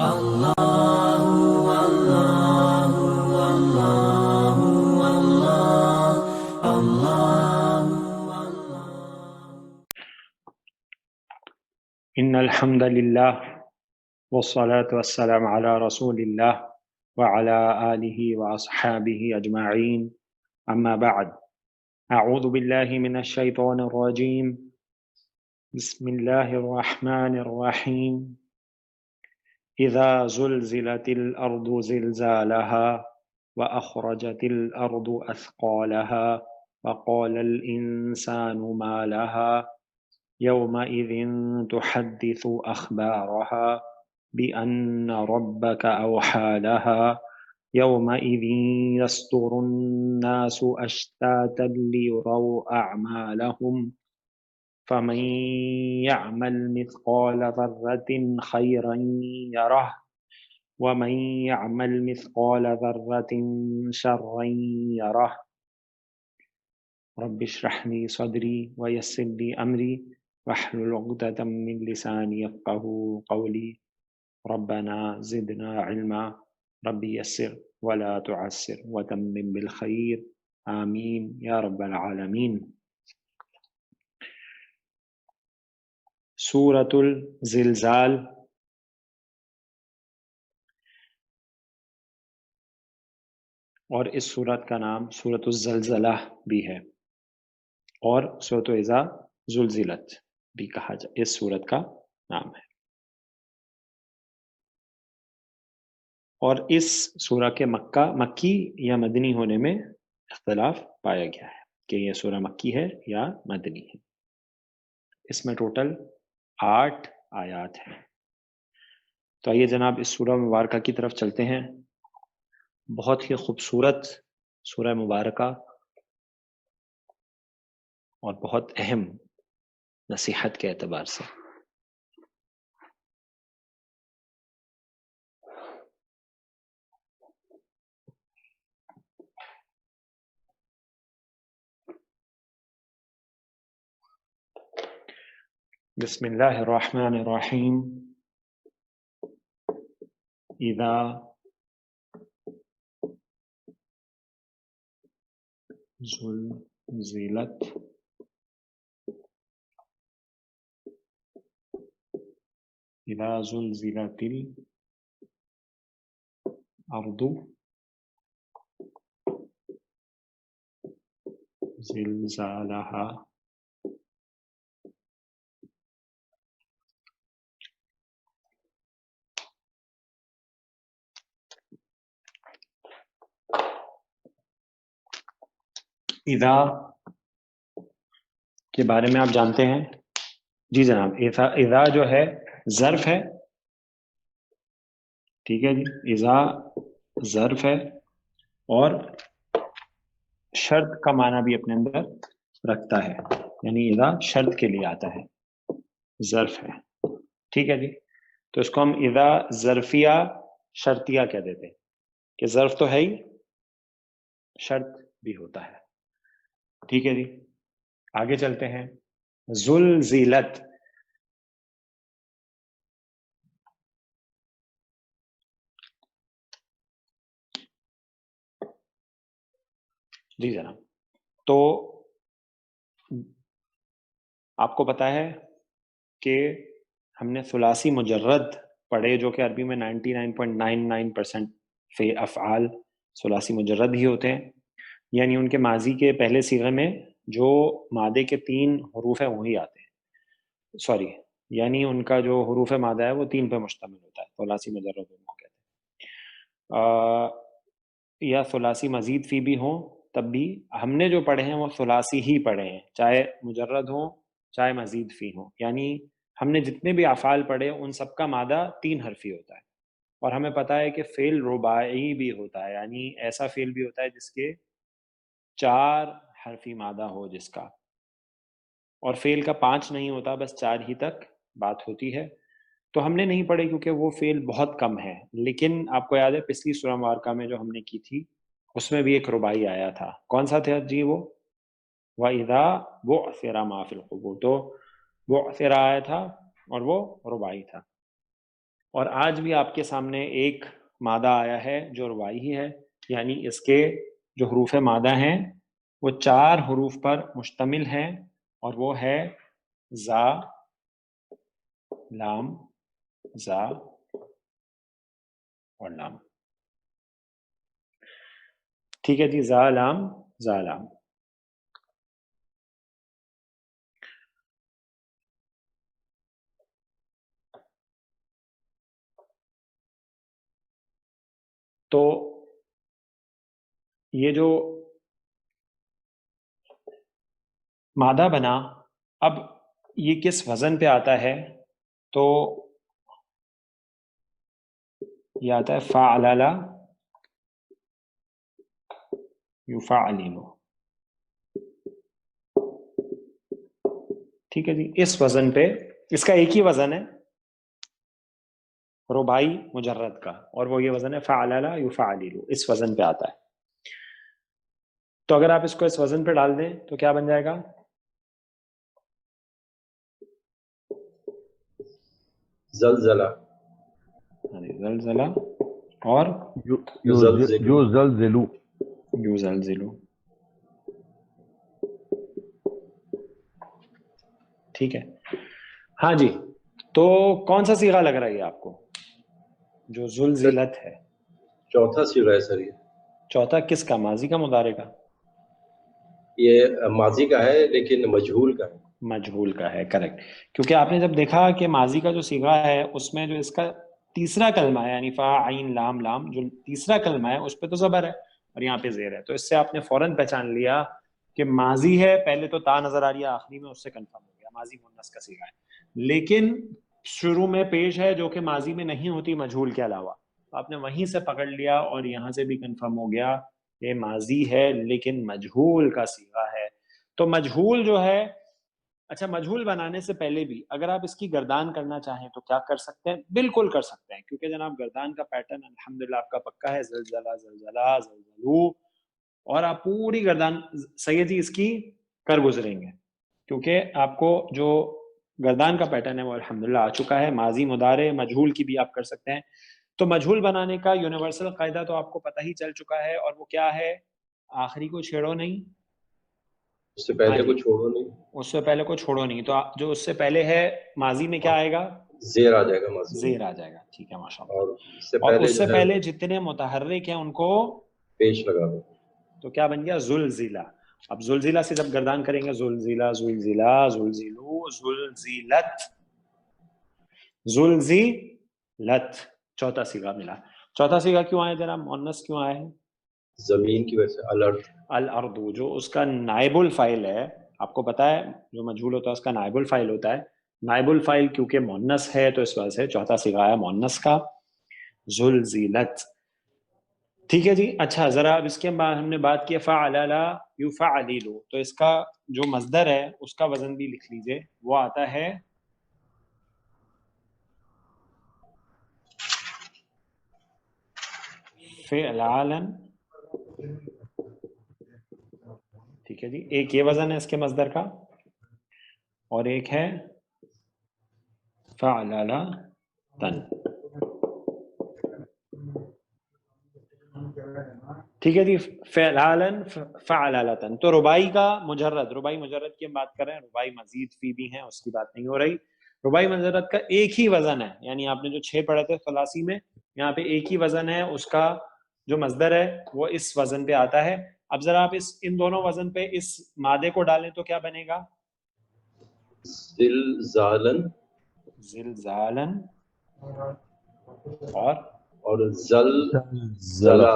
إن الحمد لله والصلاة والسلام على رسول الله وعلى آله وأصحابه أجمعين أما بعد أعوذ بالله من الشيطان الرجيم بسم الله الرحمن الرحيم إذا زلزلت الأرض زلزالها وأخرجت الأرض أثقالها وقال الإنسان ما لها يومئذ تحدث أخبارها بأن ربك أوحى لها يومئذ يصدر الناس أشتاتا ليروا أعمالهم فمن يعمل مثقال ذرة خيرا يره ومن يعمل مثقال ذرة شرا يره رب اشرح لي صدري ويسر لي أمري واحلل عقدة من لساني يفقهوا قولي ربنا زدنا علما ربي يسر ولا تعسر وتمم بالخير آمین یا رب العالمین۔ سورۃ الزلزال اور اس سورت کا نام سورۃ الزلزلہ بھی ہے اور سورۃ اذا زلزلت بھی کہا جائے، اس سورت کا نام ہے۔ اور اس سورہ کے مکی یا مدنی ہونے میں اختلاف پایا گیا ہے کہ یہ سورہ مکی ہے یا مدنی ہے۔ اس میں ٹوٹل 8 آیات ہیں۔ تو آئیے جناب اس سورہ مبارکہ کی طرف چلتے ہیں۔ بہت ہی خوبصورت سورہ مبارکہ اور بہت اہم نصیحت کے اعتبار سے۔ بسم اللہ الرحمن الرحیم۔ اذا زلزلت اذا زلزلت الارض زلزالها اذا کے بارے میں آپ جانتے ہیں؟ جی جناب، اذا جو ہے ظرف ہے، ٹھیک ہے جی، اذا ظرف ہے اور شرط کا معنی بھی اپنے اندر رکھتا ہے، یعنی اذا شرط کے لیے آتا ہے، ظرف ہے، ٹھیک ہے جی۔ تو اس کو ہم اذا ظرفیہ شرطیہ کہہ دیتے ہیں کہ ظرف تو ہے ہی، شرط بھی ہوتا ہے، ٹھیک ہے جی۔ آگے چلتے ہیں۔ زلزلت، جی جناب، تو آپ کو پتا ہے کہ ہم نے ثلاثی مجرد پڑھے، جو کہ عربی میں 99.99% فی افعال ثلاثی مجرد ہی ہوتے ہیں، یعنی ان کے ماضی کے پہلے صیغے میں جو مادے کے 3 حروف ہیں وہی آتے ہیں، سوری، یعنی ان کا جو حروف مادہ ہے وہ 3 پہ مشتمل ہوتا ہے، ثلاثی مجرد ان کو کہتے ہیں۔ یا ثلاثی مزید فی بھی ہوں تب بھی ہم نے جو پڑھے ہیں وہ ثلاثی ہی پڑھے ہیں، چاہے مجرد ہوں چاہے مزید فی ہوں، یعنی ہم نے جتنے بھی افعال پڑھے ان سب کا مادہ 3 حرفی ہوتا ہے۔ اور ہمیں پتہ ہے کہ فعل رباعی بھی ہوتا ہے، یعنی ایسا فعل بھی ہوتا ہے جس کے 4 حرفی مادہ ہو جس کا، اور فعل کا 5 نہیں ہوتا، بس 4 ہی تک بات ہوتی ہے۔ تو ہم نے نہیں پڑھے کیونکہ وہ فعل بہت کم ہے، لیکن آپ کو یاد ہے پچھلی سورہ مبارکہ میں جو ہم نے کی تھی اس میں بھی ایک رباعی آیا تھا، کون سا تھا جی؟ وہ وَإِذَا بُعْثِرَ مَا فِي الْقُبُورِ، تو بُعْثِرَ آیا تھا اور وہ رباعی تھا۔ اور آج بھی آپ کے سامنے ایک مادہ آیا ہے جو رباعی ہی ہے، یعنی اس کے جو حروف مادہ ہیں وہ 4 حروف پر مشتمل ہیں، اور وہ ہے زا، لام، زا اور لام. ٹھیک ہے جی، زا لام زا لام. تو یہ جو مادہ بنا، اب یہ کس وزن پہ آتا ہے؟ تو یہ آتا ہے فعلل یفعلل. ٹھیک ہے جی، اس وزن پہ، اس کا ایک ہی وزن ہے رباعی مجرد کا، اور وہ یہ وزن ہے فعلل یفعلل، اس وزن پہ آتا ہے. تو اگر آپ اس کو اس وزن پہ ڈال دیں تو کیا بن جائے گا؟ زلزلہ، زلزلہ اور یزلزلو. یزلزلو. ٹھیک ہے. ہاں جی، تو کون سا صیغہ لگ رہا ہے یہ آپ کو جو زلزلت ہے؟ چوتھا صیغہ ہے سر. یہ چوتھا کس کا؟ ماضی کا مضارع کا؟ یہ ماضی کا ہے لیکن مجہول کا ہے. مجہول کا ہے، کریکٹ. کیونکہ آپ نے جب دیکھا کہ ماضی کا جو صیغہ ہے اس میں جو اس کا تیسرا کلمہ ہے، یعنی فا عین لام لام، جو تیسرا کلمہ ہے اس پہ تو زبر ہے اور یہاں پہ زیر ہے، تو اس سے آپ نے فوراً پہچان لیا کہ ماضی ہے. پہلے تو تا نظر آ رہی ہے آخری میں، اس سے کنفرم ہو گیا ماضی مونس کا صیغہ ہے. لیکن شروع میں پیش ہے جو کہ ماضی میں نہیں ہوتی مجہول کے علاوہ، تو آپ نے وہیں سے پکڑ لیا اور یہاں سے بھی کنفرم ہو گیا کہ ماضی ہے لیکن مجہول کا صیغہ ہے. تو مجہول جو ہے، اچھا مجہول بنانے سے پہلے بھی اگر آپ اس کی گردان کرنا چاہیں تو کیا کر سکتے ہیں؟ بالکل کر سکتے ہیں، کیونکہ جناب گردان کا پیٹرن الحمدللہ آپ کا پکا ہے، زلزلہ زلزلہ زلزلو، اور آپ پوری گردان سید جی اس کی کر گزریں گے، کیونکہ آپ کو جو گردان کا پیٹرن ہے وہ الحمدللہ آ چکا ہے. ماضی مضارع مجہول کی بھی آپ کر سکتے ہیں. تو مجہول بنانے کا یونیورسل قاعدہ تو آپ کو پتہ ہی چل چکا ہے، اور وہ کیا ہے؟ آخری کو چھیڑو نہیں، اس سے پہلے کو چھوڑو نہیں. اس سے پہلے کو چھوڑو نہیں. تو جو اس سے پہلے ہے ماضی میں کیا آئے گا؟ زیر آ جائے گا ماضی میں. زیر آ جائے گا. ٹھیک ہے، ماشاءاللہ. اور اس سے اور پہلے اس جو سے ہے پہلے جتنے متحرک ہیں ان کو پیش لگا دو. تو کیا بن گیا؟ زلزلہ. اب زلزلہ سے جب گردان کریں گے، زلزلہ زلزلہ زلزلو زلزلت زلزلت، چوتھا صیغہ ملا. چوتھا صیغہ کیوں آیا جناب؟ مؤنث کیوں آیا ہے؟ زمین کی وجہ سے. الارض، الارض، جو اس کا نائب الفاعل ہے، آپ کو پتا ہے جو مجہول ہوتا ہے اس کا نائب الفاعل ہوتا ہے. نائب الفاعل کیونکہ مؤنث ہے تو اس وجہ سے چوتھا صیغہ ہے مؤنث کا، زلزلت. ٹھیک ہے جی. اچھا ذرا اب اس کے بعد ہم نے بات کی فعلل یفعلل، تو اس کا جو مصدر ہے اس کا وزن بھی لکھ لیجئے، وہ آتا ہے فعلالا. ٹھیک ہے جی، ایک یہ وزن ہے اس کے مصدر کا، اور ایک ہے فعللا تن. ٹھیک ہے جی، فعلالن فعلالتن. تو رباعی کا مجرد، رباعی مجرد کی ہم بات کر رہے ہیں، رباعی مزید فی بھی ہیں اس کی بات نہیں ہو رہی. رباعی مجرد کا ایک ہی وزن ہے، یعنی آپ نے جو 6 پڑھے تھے ثلاثی میں، یہاں پہ ایک ہی وزن ہے، اس کا جو مصدر ہے وہ اس وزن پہ آتا ہے. اب ذرا آپ ان دونوں وزن پہ اس مادے کو ڈالیں تو کیا بنے گا؟ زلزالن، زلزالن اور زلزلہ،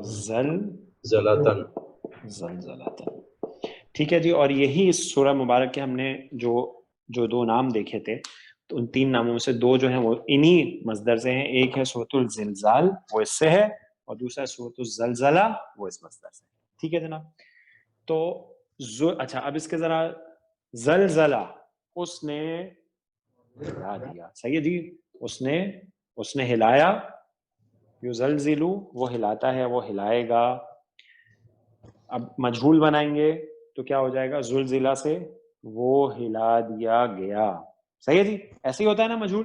زلزلتن. زلزلتن. ٹھیک ہے جی. اور یہی اس سورہ مبارک کے ہم نے جو 2 نام دیکھے تھے، تو ان 3 ناموں میں سے 2 جو ہیں وہ انہی مصدر سے ہیں. ایک ہے سورۃ الزلزال، وہ اس سے ہے، اور دوسرا ہے سورۃ الزلزلہ، وہ اس مصدر سے. ٹھیک ہے جناب. تو اچھا اب اس کے ذرا زلزلہ، اس نے ہلا دیا. صحیح ہے جی، اس نے ہلایا. یزلزلو، وہ ہلاتا ہے، وہ ہلائے گا. اب مجہول بنائیں گے تو کیا ہو جائے گا؟ زلزلہ سے وہ ہلا دیا گیا. صحیح ہے جی، ایسے ہی ہوتا ہے نا مجہول.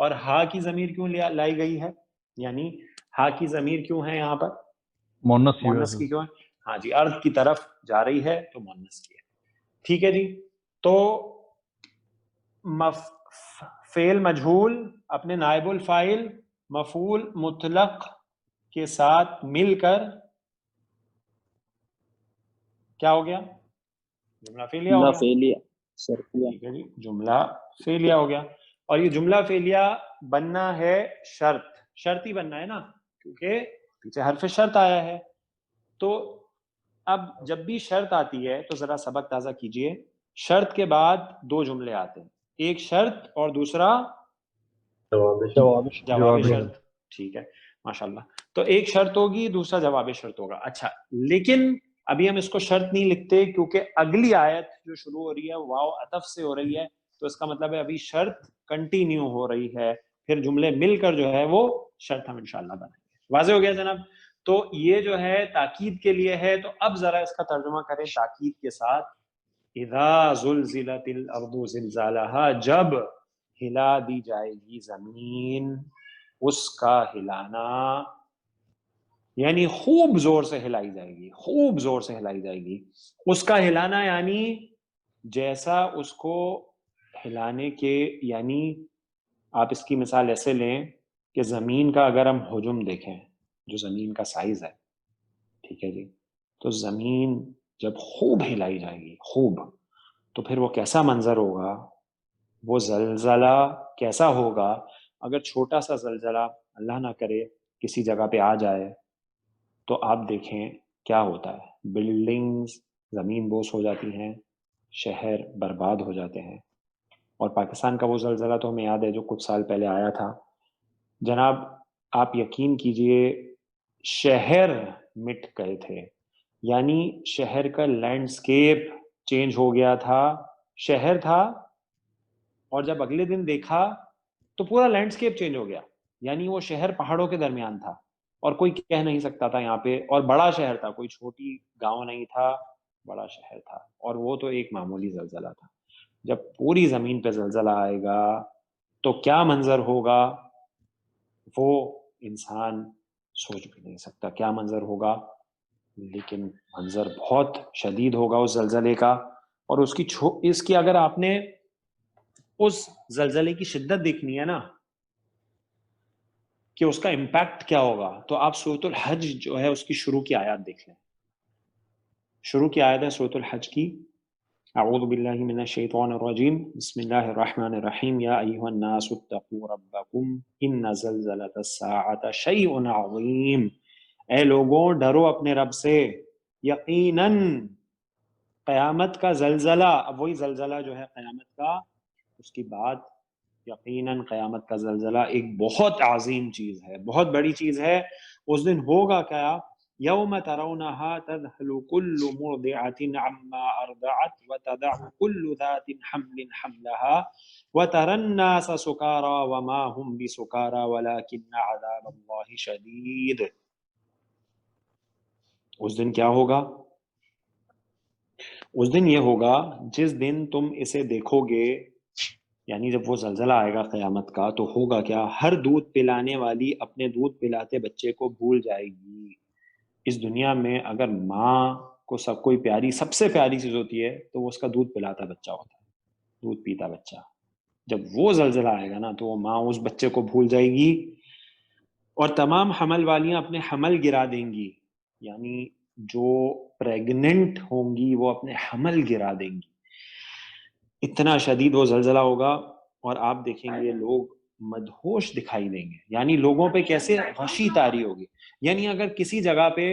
اور ہا کی ضمیر کیوں لائی گئی ہے؟ یعنی ہا کی ضمیر کیوں ہے یہاں پر؟ مؤنث کی کیوں ہے؟ ہاں جی، ارض کی طرف جا رہی ہے تو مؤنث کی ہے. ٹھیک ہے جی. تو فعل مجہول اپنے نائب الفاعل مفعول مطلق کے ساتھ مل کر کیا ہو گیا؟ جملہ فعلیہ ہو گیا. ٹھیک ہے جی، جملہ فعلیہ ہو گیا. اور یہ جملہ فعلیہ بننا ہے شرط ہی بننا ہے نا، کیونکہ پیچھے حرف شرط آیا ہے. تو اب جب بھی شرط آتی ہے تو ذرا سبق تازہ کیجئے. شرط کے بعد دو جملے آتے ہیں، ایک شرط اور دوسرا جواب شرط. ٹھیک ہے، ماشاءاللہ. تو ایک شرط ہوگی، دوسرا جواب شرط ہوگا. اچھا، لیکن ابھی ہم اس کو شرط نہیں لکھتے کیونکہ اگلی آیت جو شروع ہو رہی ہے واو عطف سے ہو رہی ہے، تو اس کا مطلب ہے ابھی شرط کنٹینیو ہو رہی ہے، پھر جملے مل کر جو ہے وہ شرط ہم انشاءاللہ بنائیں گے. واضح ہو گیا جناب؟ تو یہ جو ہے تاکید کے لیے ہے. تو اب ذرا اس کا ترجمہ کریں تاکید کے ساتھ. اذا زلزلت الارض زلزالها، جب ہلا دی جائے گی زمین اس کا ہلانا، یعنی خوب زور سے ہلائی جائے گی، خوب زور سے ہلائی جائے گی. اس کا ہلانا یعنی جیسا اس کو ہلانے کے، یعنی آپ اس کی مثال ایسے لیں کہ زمین کا اگر ہم حجم دیکھیں، جو زمین کا سائز ہے، ٹھیک ہے جی، تو زمین جب خوب ہلائی جائے گی، خوب، تو پھر وہ کیسا منظر ہوگا، وہ زلزلہ کیسا ہوگا. اگر چھوٹا سا زلزلہ اللہ نہ کرے کسی جگہ پہ آ جائے تو آپ دیکھیں کیا ہوتا ہے. بلڈنگز زمین بوس ہو جاتی ہیں، شہر برباد ہو جاتے ہیں. اور پاکستان کا وہ زلزلہ تو ہمیں یاد ہے جو کچھ سال پہلے آیا تھا جناب. آپ یقین کیجئے شہر مٹ گئے تھے، یعنی شہر کا لینڈسکیپ چینج ہو گیا تھا. شہر تھا اور جب اگلے دن دیکھا تو پورا لینڈسکیپ چینج ہو گیا. یعنی وہ شہر پہاڑوں کے درمیان تھا اور کوئی کہہ نہیں سکتا تھا یہاں پہ، اور بڑا شہر تھا، کوئی چھوٹی گاؤں نہیں تھا، بڑا شہر تھا. اور وہ تو ایک معمولی زلزلہ تھا. جب پوری زمین پہ زلزلہ آئے گا تو کیا منظر ہوگا وہ انسان سوچ بھی نہیں سکتا کیا منظر ہوگا. لیکن منظر بہت شدید ہوگا اس زلزلے کا. اور اس کی اگر آپ نے اس زلزلے کی شدت دیکھنی ہے نا کہ اس کا امپیکٹ کیا ہوگا، تو آپ سورۃ الحج جو ہے اس کی شروع کی آیات دیکھ لیں. شروع کی آیت ہے سورۃ الحج کی. اعوذ باللہ من الشیطان الرجیم، بسم اللہ الرحمن الرحیم. یا ایھا الناس اتقوا ربکم ان زلزلۃ الساعۃ شیء عظیم. اے لوگوں ڈرو اپنے رب سے، یقیناً قیامت کا زلزلہ. اب وہی زلزلہ جو ہے قیامت کا، اس کی بات یقیناً قیامت کا زلزلہ ایک بہت عظیم چیز ہے، بہت بڑی چیز ہے. اس دن ہوگا کیا؟ یوم ترونہا تذہل کل مرضعۃ عما ارضعت وتضع کل ذات حمل حملہا وتری الناس سکارى وما هم بسکارى ولکن عذاب اللہ شدید. اس دن کیا ہوگا؟ اس دن یہ ہوگا جس دن تم اسے دیکھو گے، یعنی جب وہ زلزلہ آئے گا قیامت کا، تو ہوگا کیا؟ ہر دودھ پلانے والی اپنے دودھ پلاتے بچے کو بھول جائے گی. اس دنیا میں اگر ماں کو کوئی پیاری، سب سے پیاری چیز ہوتی ہے تو وہ اس کا دودھ پلاتا بچہ ہوتا ہے، دودھ پیتا بچہ. جب وہ زلزلہ آئے گا نا تو وہ ماں اس بچے کو بھول جائے گی، اور تمام حمل والیاں اپنے حمل گرا دیں گی. یعنی جو پریگننٹ ہوں گی وہ اپنے حمل گرا دیں گی. اتنا شدید وہ زلزلہ ہوگا. اور آپ دیکھیں گے لوگ مدہوش دکھائی دیں گے، یعنی لوگوں پہ کیسے غشی طاری ہوگی. یعنی اگر کسی جگہ پہ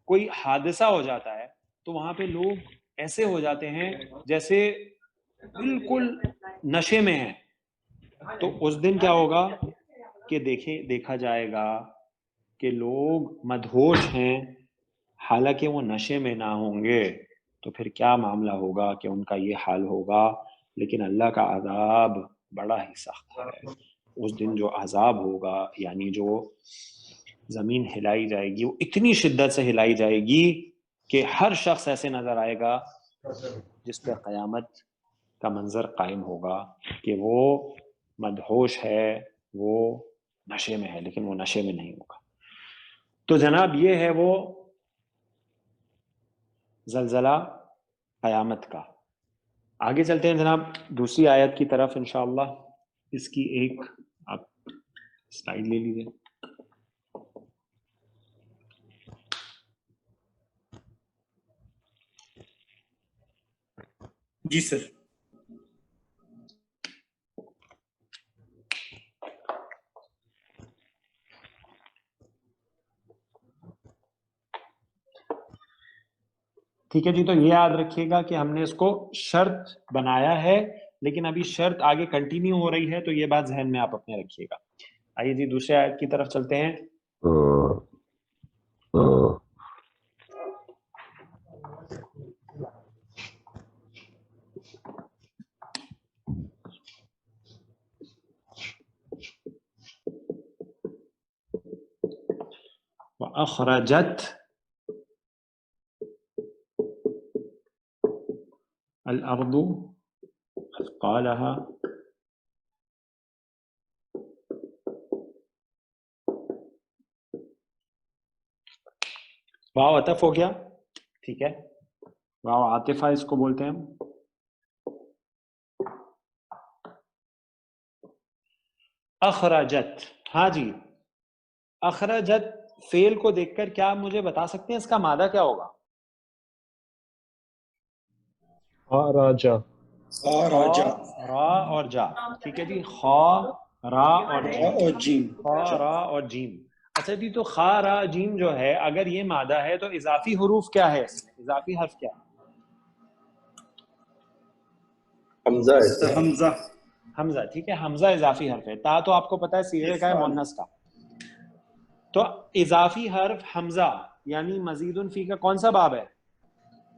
کوئی حادثہ ہو جاتا ہے تو وہاں پہ لوگ ایسے ہو جاتے ہیں جیسے بالکل نشے میں ہیں. تو اس دن کیا ہوگا کہ دیکھا جائے گا کہ لوگ مدہوش ہیں حالانکہ وہ نشے میں نہ ہوں گے. تو پھر کیا معاملہ ہوگا کہ ان کا یہ حال ہوگا. لیکن اللہ کا عذاب بڑا ہی سخت ہے. اس دن جو عذاب ہوگا، یعنی جو زمین ہلائی جائے گی، وہ اتنی شدت سے ہلائی جائے گی کہ ہر شخص ایسے نظر آئے گا جس پہ قیامت کا منظر قائم ہوگا کہ وہ مدہوش ہے، وہ نشے میں ہے، لیکن وہ نشے میں نہیں ہوگا. تو جناب یہ ہے وہ زلزلہ قیامت کا. آگے چلتے ہیں جناب دوسری آیت کی طرف انشاءاللہ. اس کی ایک آپ سلائیڈ لے لیجیے. جی سر. ٹھیک ہے جی. تو یہ یاد رکھیے گا کہ ہم نے اس کو شرط بنایا ہے، لیکن ابھی شرط آگے کنٹینیو ہو رہی ہے، تو یہ بات ذہن میں آپ اپنے رکھیے گا. آئیے جی دوسرے آیت کی طرف چلتے ہیں. وَأَخْرَجَتْ الْأَرْضُ أَثْقَالَهَا. واو عطف ہو گیا، ٹھیک ہے. واو عاطفہ اس کو بولتے ہیں ہم. اخرجت، ہاں جی، اخرجت فعل کو دیکھ کر کیا آپ مجھے بتا سکتے ہیں اس کا مادہ کیا ہوگا؟ راجا. راجا. را اور جا، ٹھیک ہے جی. خا را اور را اور جیم. خا را اور جیم. اچھا جی، تو خا را جیم جو ہے اگر یہ مادہ ہے تو اضافی حروف کیا ہے اس میں؟ اضافی حرف کیا ہے؟ حمزہ ہے سر حمزہ. حمزہ، ٹھیک ہے. حمزہ اضافی حرف ہے. تا تو آپ کو پتہ ہے صیغے کا ہے مؤنث کا. تو اضافی حرف حمزہ یعنی مزید فی کا کون سا باب ہے؟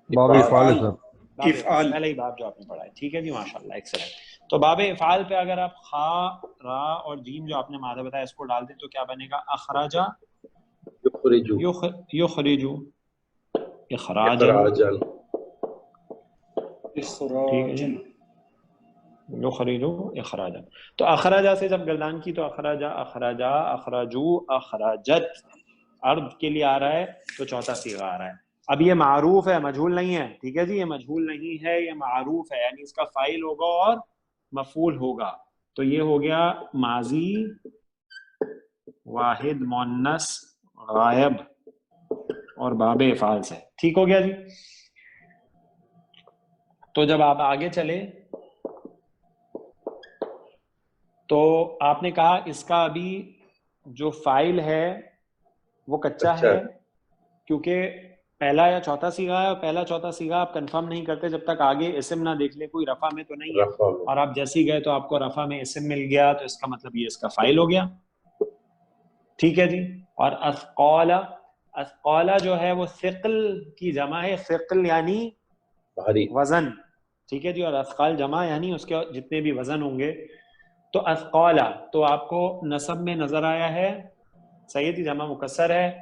باب افعال ہے سر. باب افعال. پہلے ہی باب جو آپ نے پڑھا ہے، ٹھیک ہے جی، ماشاءاللہ، ایکسلنٹ. تو باب افعال پہ اگر آپ خا را اور جیم جو آپ نے مادہ بتایا اس کو ڈال دیں تو کیا بنے گا؟ اخراجا یخرجو یخرجو اخراجا، اخراجن اخراجن. یخرجو اخراجا. تو اخراجا سے جب گردان کی تو اخراجا اخراجا اخراجو اخراجت ارض کے لیے آ رہا ہے تو چوتھا صیغہ آ رہا ہے. اب یہ معروف ہے، مجہول نہیں ہے، ٹھیک ہے جی. یہ مجہول نہیں ہے، یہ معروف ہے، یعنی اس کا فاعل ہوگا اور مفعول ہوگا. تو یہ ہو گیا ماضی واحد مؤنث غائب اور باب افعال سے. ٹھیک ہو گیا جی. تو جب آپ آگے چلے تو آپ نے کہا اس کا ابھی جو فاعل ہے وہ کچا ہے، کیونکہ پہلا یا چوتھا صیغہ ہے، اور پہلا چوتھا صیغہ آپ کنفرم نہیں کرتے جب تک آگے اسم نہ دیکھ لے کوئی رفع میں تو نہیں ہے. رفع میں. اور آپ جیسے ہی گئے تو آپ کو رفع میں اسم مل گیا، تو اس کا مطلب یہ اس کا فاعل ہو گیا. ٹھیک ہے جی. اور اثقال، اثقال جو ہے وہ ثقل کی جمع ہے. ثقل یعنی بھاری. وزن، ٹھیک ہے جی. اور اثقال جمع یعنی اس کے جتنے بھی وزن ہوں گے. تو اثقال تو آپ کو نصب میں نظر آیا ہے، صحیح، جمع مکسر ہے،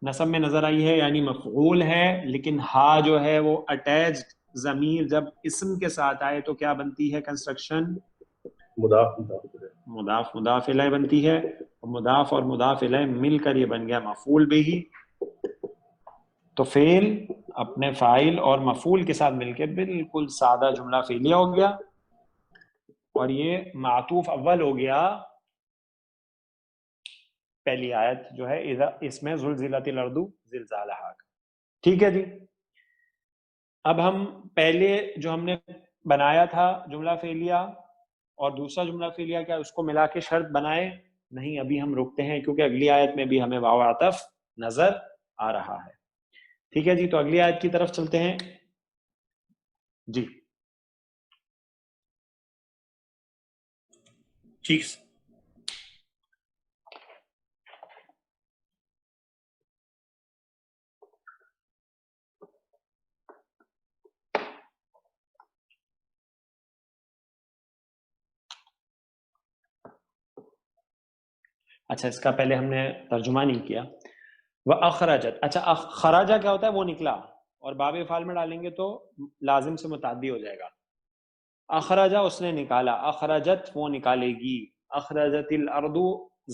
نصب میں نظر آئی ہے یعنی مفعول ہے. لیکن ہا جو ہے وہ اٹیچڈ ضمیر جب اسم کے ساتھ آئے تو کیا بنتی ہے کنسٹرکشن؟ مضاف مضاف مضاف الیہ بنتی ہے. مضاف اور مضاف الیہ مل کر یہ بن گیا مفعول بھی. تو فعل اپنے فاعل اور مفعول کے ساتھ مل کے بالکل سادہ جملہ فعلیہ ہو گیا. اور یہ معطوف اول ہو گیا پہلی آیت جو ہے اس میں زلزلت الارض زلزالہا. ٹھیک ہے جی. اب ہم پہلے جو ہم نے بنایا تھا جملہ فعلیہ اور دوسرا جملہ فعلیہ کیا اس کو ملا کے شرط بنائے؟ نہیں، ابھی ہم رکتے ہیں کیونکہ اگلی آیت میں بھی ہمیں واو عطف نظر آ رہا ہے. ٹھیک ہے جی. تو اگلی آیت کی طرف چلتے ہیں جی. ٹھیک. اچھا، اس کا پہلے ہم نے ترجمہ نہیں کیا. وَأَخْرَجَتْ، اچھا خراجہ کیا ہوتا ہے؟ وہ نکلا. اور باب افعال میں ڈالیں گے تو لازم سے متعدی ہو جائے گا. اخرجا اس نے نکالا، اخرجت وہ نکالے گی، اخرجت الارض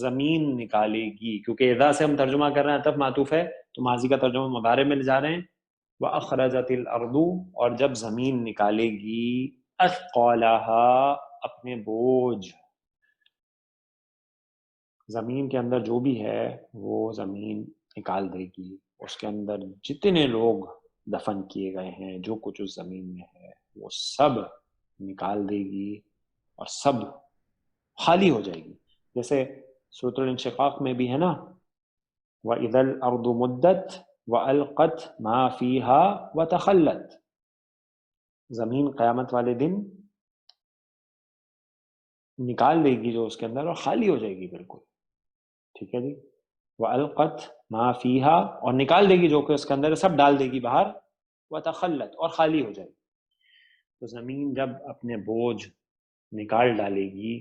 زمین نکالے گی، کیونکہ اذا سے ہم ترجمہ کر رہے ہیں عطف معطوف ہے تو ماضی کا ترجمہ مضارع میں لے جا رہے ہیں. واخرجت الارض اور جب زمین نکالے گی، اثقالها اپنے بوجھ، زمین کے اندر جو بھی ہے وہ زمین نکال دے گی، اس کے اندر جتنے لوگ دفن کیے گئے ہیں، جو کچھ اس زمین میں ہے وہ سب نکال دے گی اور سب خالی ہو جائے گی. جیسے سورۃ الانشقاق میں بھی ہے نا، وَإِذَا الْأَرْضُ مُدَّتْ وَأَلْقَتْ مَا فِيهَا وَتَخَلَّتْ، زمین قیامت والے دن نکال دے گی جو اس کے اندر اور خالی ہو جائے گی بالکل. ٹھیک ہے جی. وَأَلْقَتْ مَا فِيهَا اور نکال دے گی جو کہ اس کے اندر سب ڈال دے گی باہر، وَتَخَلَّتْ اور خالی ہو جائے گی. تو زمین جب اپنے بوجھ نکال ڈالے گی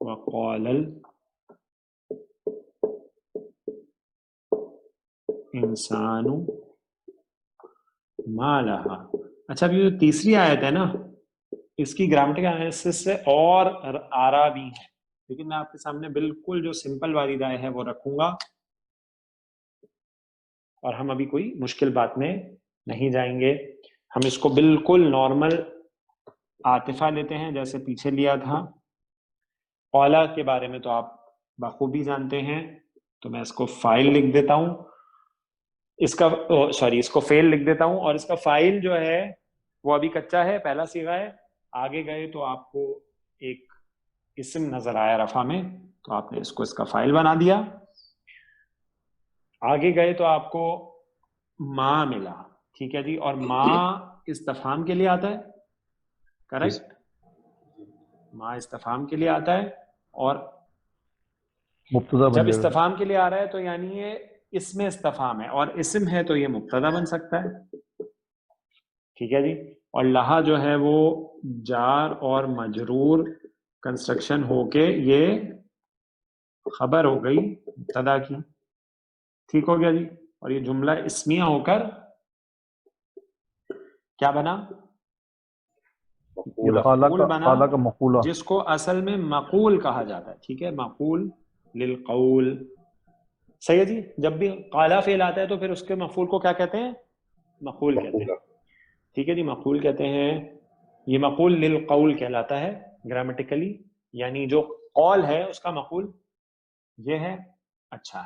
وَقَالَ الْإِنسَانُ مَا لَهَا. اچھا اب یہ جو تیسری آیت ہے نا، اس کی گرامٹیکل انالیسس سے اور آرا بھی ہے، لیکن میں آپ کے سامنے بالکل جو سمپل والی رائے ہے وہ رکھوں گا، اور ہم ابھی کوئی مشکل بات میں نہیں جائیں گے. ہم اس کو بالکل نارمل عاطفہ لیتے ہیں جیسے پیچھے لیا تھا. اولا کے بارے میں تو آپ بخوبی جانتے ہیں، تو میں اس کو فائل لکھ دیتا ہوں، اس کو فیل لکھ دیتا ہوں، اور اس کا فائل جو ہے وہ ابھی کچا ہے، پہلا صیغہ ہے. آگے گئے تو آپ کو ایک اسم نظر آیا رفع میں، تو آپ نے اس کا فائل بنا دیا. آگے گئے تو آپ کو ماں ملا. ٹھیک ہے جی. اور ماں استفہام کے لیے آتا ہے، کریکٹ؟ ماں استفہام کے لیے آتا ہے، اور مبتدا بن جب جائے گا. استفہام کے لیے آ رہا ہے تو یعنی یہ اسم استفہام ہے، اور اسم ہے تو یہ مبتدا بن سکتا ہے. ٹھیک ہے جی. اور لہا جو ہے وہ جار اور مجرور کنسٹرکشن ہو کے یہ خبر ہو گئی مبتدا کی. ٹھیک ہو گیا جی. اور یہ جملہ اسمیہ ہو کر کیا بنا؟ مفعول بنا، قال کا مقولہ. جس کو اصل میں مقول کہا جاتا ہے. ٹھیک ہے، مقول للقول. صحیح ہے جی. جب بھی قالا فعل آتا ہے تو پھر اس کے مفعول کو کیا کہتے ہیں؟ مقول کہتے ہیں. ٹھیک ہے جی. مقول کہتے ہیں. یہ مقول للقول کہلاتا ہے گرامیٹیکلی، یعنی جو قول ہے اس کا مقول یہ ہے. اچھا،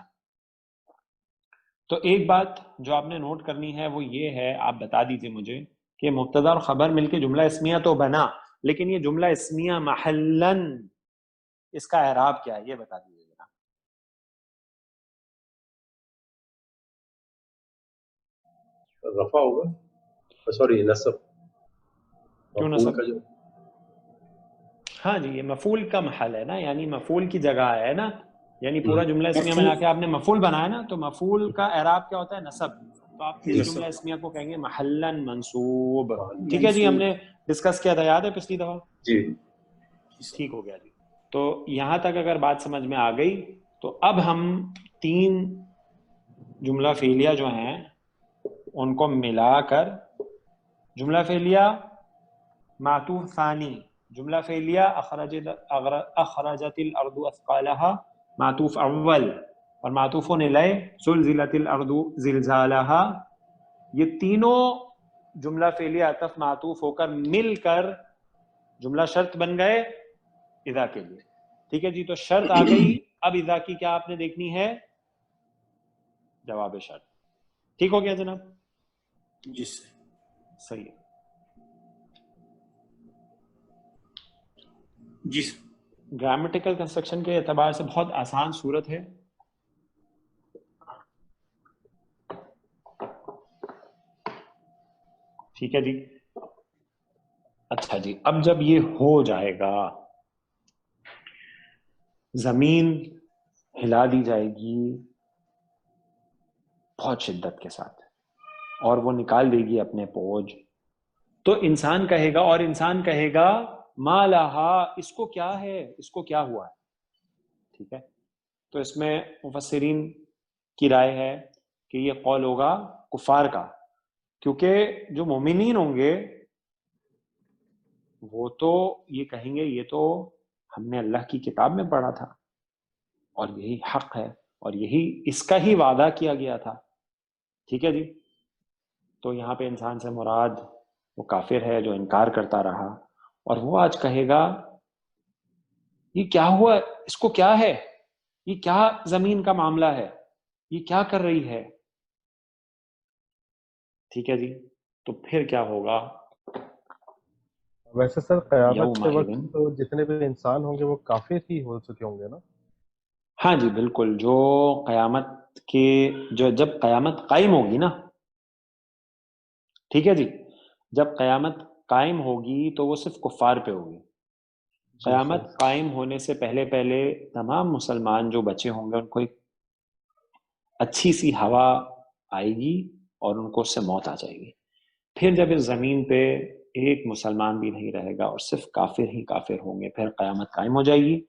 تو ایک بات جو آپ نے نوٹ کرنی ہے وہ یہ ہے، آپ بتا دیجئے مجھے کہ مبتدا اور خبر مل کے جملہ اسمیہ تو بنا، لیکن یہ جملہ اسمیہ محلاً اس کا اعراب کیا ہے یہ بتا دیجیے ذرا. رفع ہوگا، سوری نصب. کیوں مفعول نصب؟ کا جو ہاں جی، یہ مفعول کا محل ہے نا، یعنی مفعول کی جگہ ہے نا، یعنی پورا جملہ اسمیہ میں لا کے آپ نے مفعول بنایا نا، تو مفعول کا اعراب کیا ہوتا ہے؟ نصب. تو آپ کسی جملہ اسمیہ کو کہیں گے محلاً منصوب. ٹھیک ہے جی. ہم نے ڈسکس کیا تھا، یاد ہے پچھلی دفعہ؟ جی. ٹھیک ہو گیا جی. تو یہاں تک اگر بات سمجھ میں آ گئی تو اب ہم 3 جملہ فعلیہ جو ہیں ان کو ملا کر جملہ فعلیہ معطوف ثانی، جملہ فعلیہ اخرجت الارض اثقالها معطوف اول، اور معطوف الیہ زلزلت الارض زلزالها، یہ تینوں جملہ فعلیہ عطف معطوف ہو کر مل کر جملہ شرط بن گئے اذا کے لیے. ٹھیک ہے جی. تو شرط آ گئی، اب اذا کی کیا آپ نے دیکھنی ہے؟ جواب شرط. ٹھیک ہو گیا جناب؟ جی صحیح ہے. جی. گرامیٹیکل کنسٹرکشن کے اعتبار سے بہت آسان صورت ہے. ٹھیک ہے جی. اچھا جی، اب جب یہ ہو جائے گا، زمین ہلا دی جائے گی بہت شدت کے ساتھ، اور وہ نکال دے گی اپنے پوج، تو انسان کہے گا، اور انسان کہے گا ما لہا، اس کو کیا ہے، اس کو کیا ہوا ہے. ٹھیک ہے. تو اس میں مفسرین کی رائے ہے کہ یہ قول ہوگا کفار کا، کیونکہ جو مومنین ہوں گے وہ تو یہ کہیں گے یہ تو ہم نے اللہ کی کتاب میں پڑھا تھا اور یہی حق ہے اور یہی اس کا ہی وعدہ کیا گیا تھا. ٹھیک ہے جی. تو یہاں پہ انسان سے مراد وہ کافر ہے جو انکار کرتا رہا، اور وہ آج کہے گا یہ کیا ہوا، اس کو کیا ہے، یہ کیا زمین کا معاملہ ہے، یہ کیا کر رہی ہے. ٹھیک ہے جی. تو پھر کیا ہوگا؟ ویسے سر قیامت کے یومئذ، وقت تو جتنے بھی انسان ہوں گے وہ کافر ہی ہو چکے ہوں گے نا؟ ہاں جی بالکل. جو قیامت کے جب قیامت قائم ہوگی نا، ٹھیک ہے جی، جب قیامت قائم ہوگی تو وہ صرف کفار پہ ہوگی. قیامت قائم ہونے سے پہلے پہلے تمام مسلمان جو بچے ہوں گے ان کو ایک اچھی سی ہوا آئے گی اور ان کو اس سے موت آ جائے گی. پھر جب اس زمین پہ ایک مسلمان بھی نہیں رہے گا اور صرف کافر ہی کافر ہوں گے، پھر قیامت قائم ہو جائے گی.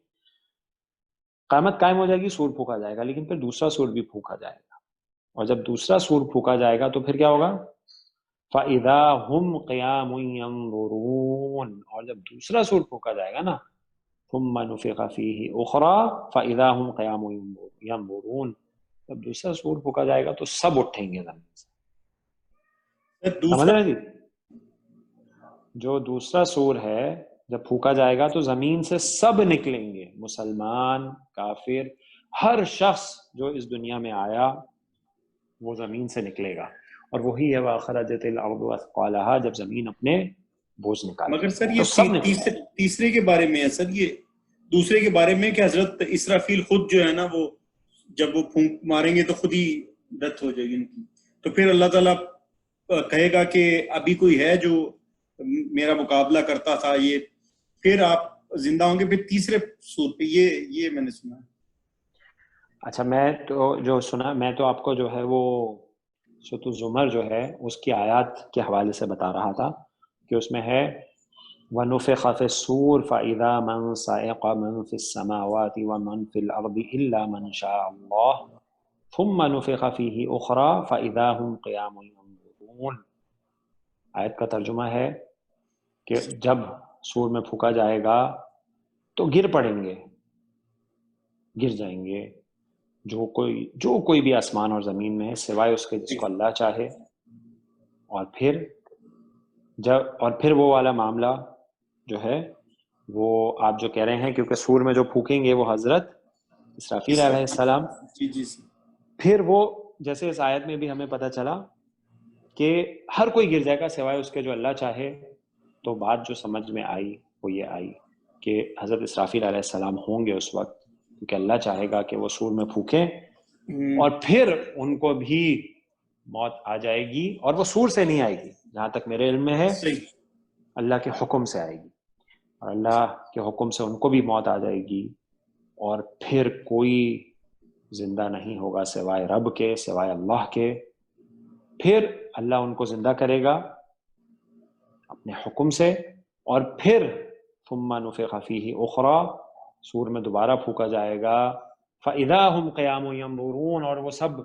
قیامت قائم ہو جائے گی، سور پھونکا جائے گا، لیکن پھر دوسرا سور بھی پھونکا جائے گا. اور جب دوسرا سور پھونکا جائے گا تو پھر کیا ہوگا؟ فَإِذَا هُمْ قِيَامٌ يَنظُرُونَ. اور جب دوسرا سور پھونکا جائے گا نا، ثُمَّ نُفِخَ فِيهِ أُخْرَى فَإِذَا هُمْ قِيَامٌ يَنظُرُونَ. جب دوسرا سور پھونکا جائے گا تو سب اٹھیں گے زمین سے. سمجھ رہے ہیں جی؟ جو دوسرا سور ہے جب پھونکا جائے گا تو زمین سے سب نکلیں گے، مسلمان، کافر، ہر شخص جو اس دنیا میں آیا وہ زمین سے نکلے گا. اور وہی ہے وَأَخْرَجَتِ الْأَرْضُ أَثْقَالَهَا، جب زمین اپنے بوجھ نکالے. مگر سر تو یہ سب نکلے. تیسرے کے بارے میں ہے سر، یہ دوسرے کے بارے میں کہ حضرت اسرافیل خود جو ہے نا وہ جب وہ پھونک ماریں گے تو خود ہی ڈیتھ ہو جائے گی ان کی، تو پھر اللہ تعالیٰ کہے گا کہ ابھی کوئی ہے جو میرا مقابلہ کرتا تھا، یہ پھر آپ زندہ ہوں گے پھر تیسرے سور پہ. یہ میں نے سنا ہے. اچھا، میں تو جو سنا، میں تو آپ کو جو ہے وہ سورۃ الزمر جو ہے اس کی آیات کے حوالے سے بتا رہا تھا کہ اس میں ہے وَنُفِخَ فِي الصُّورِ فَإِذَا مَنْ صَعِقَ مَنْ فِي السَّمَاوَاتِ وَمَنْ فِي الْأَرْضِ إِلَّا مَنْ شَاءَ اللَّهُ ثُمَّ نُفِخَ فِيهِ أُخْرَى فَإِذَا هُمْ قِيَامٌ يَنظُرُونَ. آیت کا ترجمہ ہے کہ جب سور میں پھونکا جائے گا تو گر پڑیں گے، گر جائیں گے جو کوئی بھی آسمان اور زمین میں ہے سوائے اس کے جس کو اللہ چاہے. اور پھر وہ والا معاملہ جو ہے وہ آپ جو کہہ رہے ہیں، کیونکہ سور میں جو پھونکیں گے وہ حضرت اسرافیل علیہ السلام. جی سر. پھر وہ جیسے اس آیت میں بھی ہمیں پتہ چلا کہ ہر کوئی گر جائے گا سوائے اس کے جو اللہ چاہے. تو بات جو سمجھ میں آئی وہ یہ آئی کہ حضرت اسرافیل علیہ السلام ہوں گے اس وقت، کیونکہ اللہ چاہے گا کہ وہ سور میں پھونکیں اور پھر ان کو بھی موت آ جائے گی. اور وہ سور سے نہیں آئے گی جہاں تک میرے علم میں ہے، اللہ کے حکم سے آئے گی، اور اللہ کے حکم سے ان کو بھی موت آ جائے گی. اور پھر کوئی زندہ نہیں ہوگا سوائے رب کے، سوائے اللہ کے. پھر اللہ ان کو زندہ کرے گا اپنے حکم سے، اور پھر ثم نفخ فیہ اخری، سور میں دوبارہ پھونکا جائے گا. فاذا هم قیام ینظرون، اور وہ سب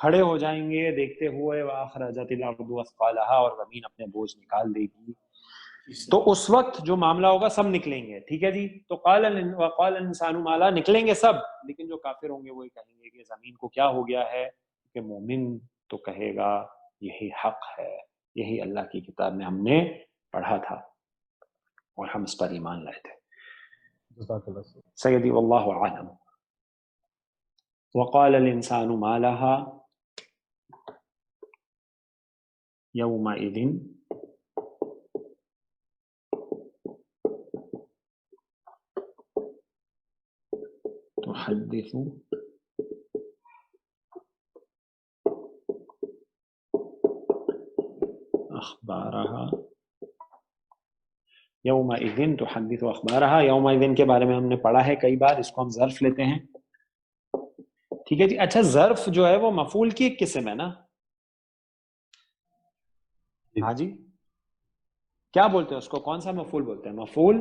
کھڑے ہو جائیں گے دیکھتے ہوئے. واخرجت الارض اثقالها، اور زمین اپنے بوجھ نکال دے گی. تو اس وقت جو معاملہ ہوگا سب نکلیں گے. ٹھیک ہے جی. تو قال الانسان ما لا، نکلیں گے سب، لیکن جو کافر ہوں گے وہی کہیں گے کہ زمین کو کیا ہو گیا ہے. کہ مومن تو کہے گا یہی حق ہے، یہی اللہ کی کتاب میں ہم نے پڑھا تھا اور ہم اس پر ایمان لائے تھے. جزاک اللہ خیر. سیدی واللہ اعلم. وقال الانسان ما لها يومئذ تحدث اخبارها. یومئذ تحدث اخبارها، یومئذ کے بارے میں ہم نے پڑھا ہے کئی بار، اس کو ہم ظرف لیتے ہیں. ٹھیک ہے جی. اچھا، ظرف جو ہے وہ مفعول کی ایک قسم ہے نا؟ ہاں جی، کیا بولتے ہیں اس کو؟ کون سا مفعول بولتے ہیں؟ مفعول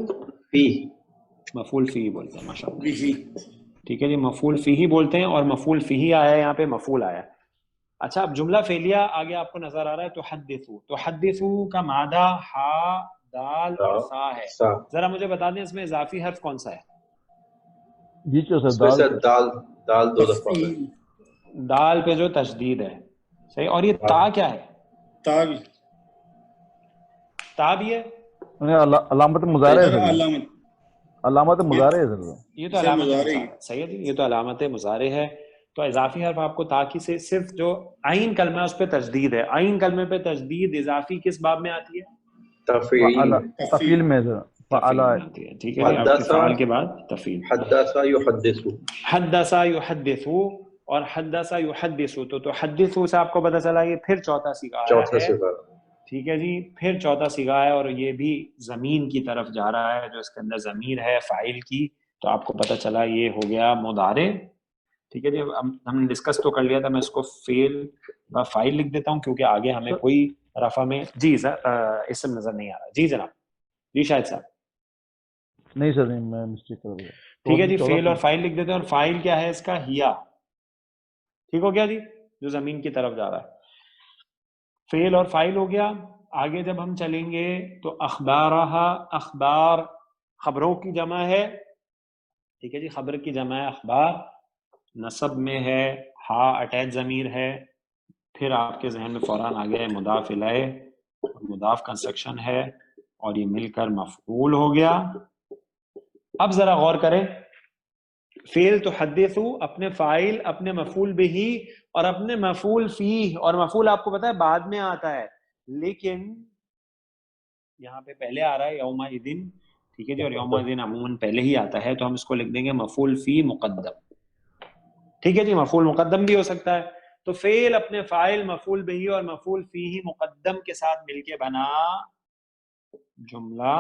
فی بولتے ہیں. ماشاء اللہ. ٹھیک ہے جی، مفعول فی بولتے ہیں. اور مفعول فی آیا ہے یہاں پہ، مفعول آیا ہے. اچھا اب جملہ فعلیہ آگے آپ کو نظر آ رہا ہے تحدثو. تحدثو کا مادہ ہا دال اور سا ہے. سا ذرا مجھے بتا دیں اس میں اضافی حرف کون سا ہے؟ جی کیوں اس سر میں دال سے پہ؟ دال دو دفعہ ہے. تفعیل دال پہ جو تشدید ہے. صحیح. اور یہ تا کیا ہے؟ تابی تا بھی ہے. علامت مضارع ہے سر سر، یہ علامت علامت مضارع ہے سر. یہ تو سر علامت مضارع مضارع. صحیح ہے جی، یہ تو علامت مضارع ہے. تو اضافی حرف آپ کو تا کی سے صرف جو عین کلمہ ہے اس پہ تشدید ہے. عین کلمے پہ تشدید اضافی کس باب میں آتی ہے؟ تفعیل. تفیل میں سر، تفعیل فعلا میں آتی ہے. ٹھیک ہے جی، آپ کے فعال کے بعد تفعیل. حدث یحدث. حدث یحدث اور حدث یحدث. تو تحدث سے آپ کو پتہ چلا یہ پھر چوتھا صیغہ آیا چوتھا ہے. صیغہ. ٹھیک ہے جی، پھر چوتھا صیغہ ہے اور یہ بھی زمین کی طرف جا رہا ہے جو اس کے اندر ضمیر ہے فاعل کی. تو آپ کو پتہ چلا یہ ہو گیا مضارع. ٹھیک ہے جی، ہم نے ڈسکس تو کر لیا تھا. میں اس کو فاعل لکھ دیتا ہوں کیونکہ آگے ہمیں کوئی رفع میں جی اسم نظر نہیں آ رہا. جی جناب. جی شاہد صاحب. نہیں سر، نہیں میں مسٹیک کر گیا. ٹھیک ہے جی، فعل اور فاعل لکھ دیتے ہیں. اور فاعل کیا ہے اس کا؟ ہیا. ٹھیک ہو گیا جی، جو زمین کی طرف جا رہا ہے. فعل اور فاعل ہو گیا. آگے جب ہم چلیں گے تو اخبارہا، اخبار خبروں کی جمع ہے. ٹھیک ہے جی، خبر کی جمع ہے اخبار. نصب میں ہے، ہا اٹیچ ضمیر ہے. پھر آپ کے ذہن میں فوراً آ گیا مضاف الیہ اور مضاف کنسٹرکشن ہے اور یہ مل کر مفعول ہو گیا. اب ذرا غور کریں. فعل تحدثو، اپنے فاعل، اپنے مفعول بہ اور اپنے مفعول فیہ. اور مفعول آپ کو پتا ہے بعد میں آتا ہے، لیکن یہاں پہ پہلے آ رہا ہے یومئذ. ٹھیک ہے جی، اور یومئذ عموماً پہلے ہی آتا ہے تو ہم اس کو لکھ دیں گے مفعول فی مقدم. ٹھیک ہے جی، مفعول مقدم بھی ہو سکتا ہے. تو فعل اپنے فاعل، مفعول بہ اور مفعول فیہ مقدم کے ساتھ مل کے بنا جملہ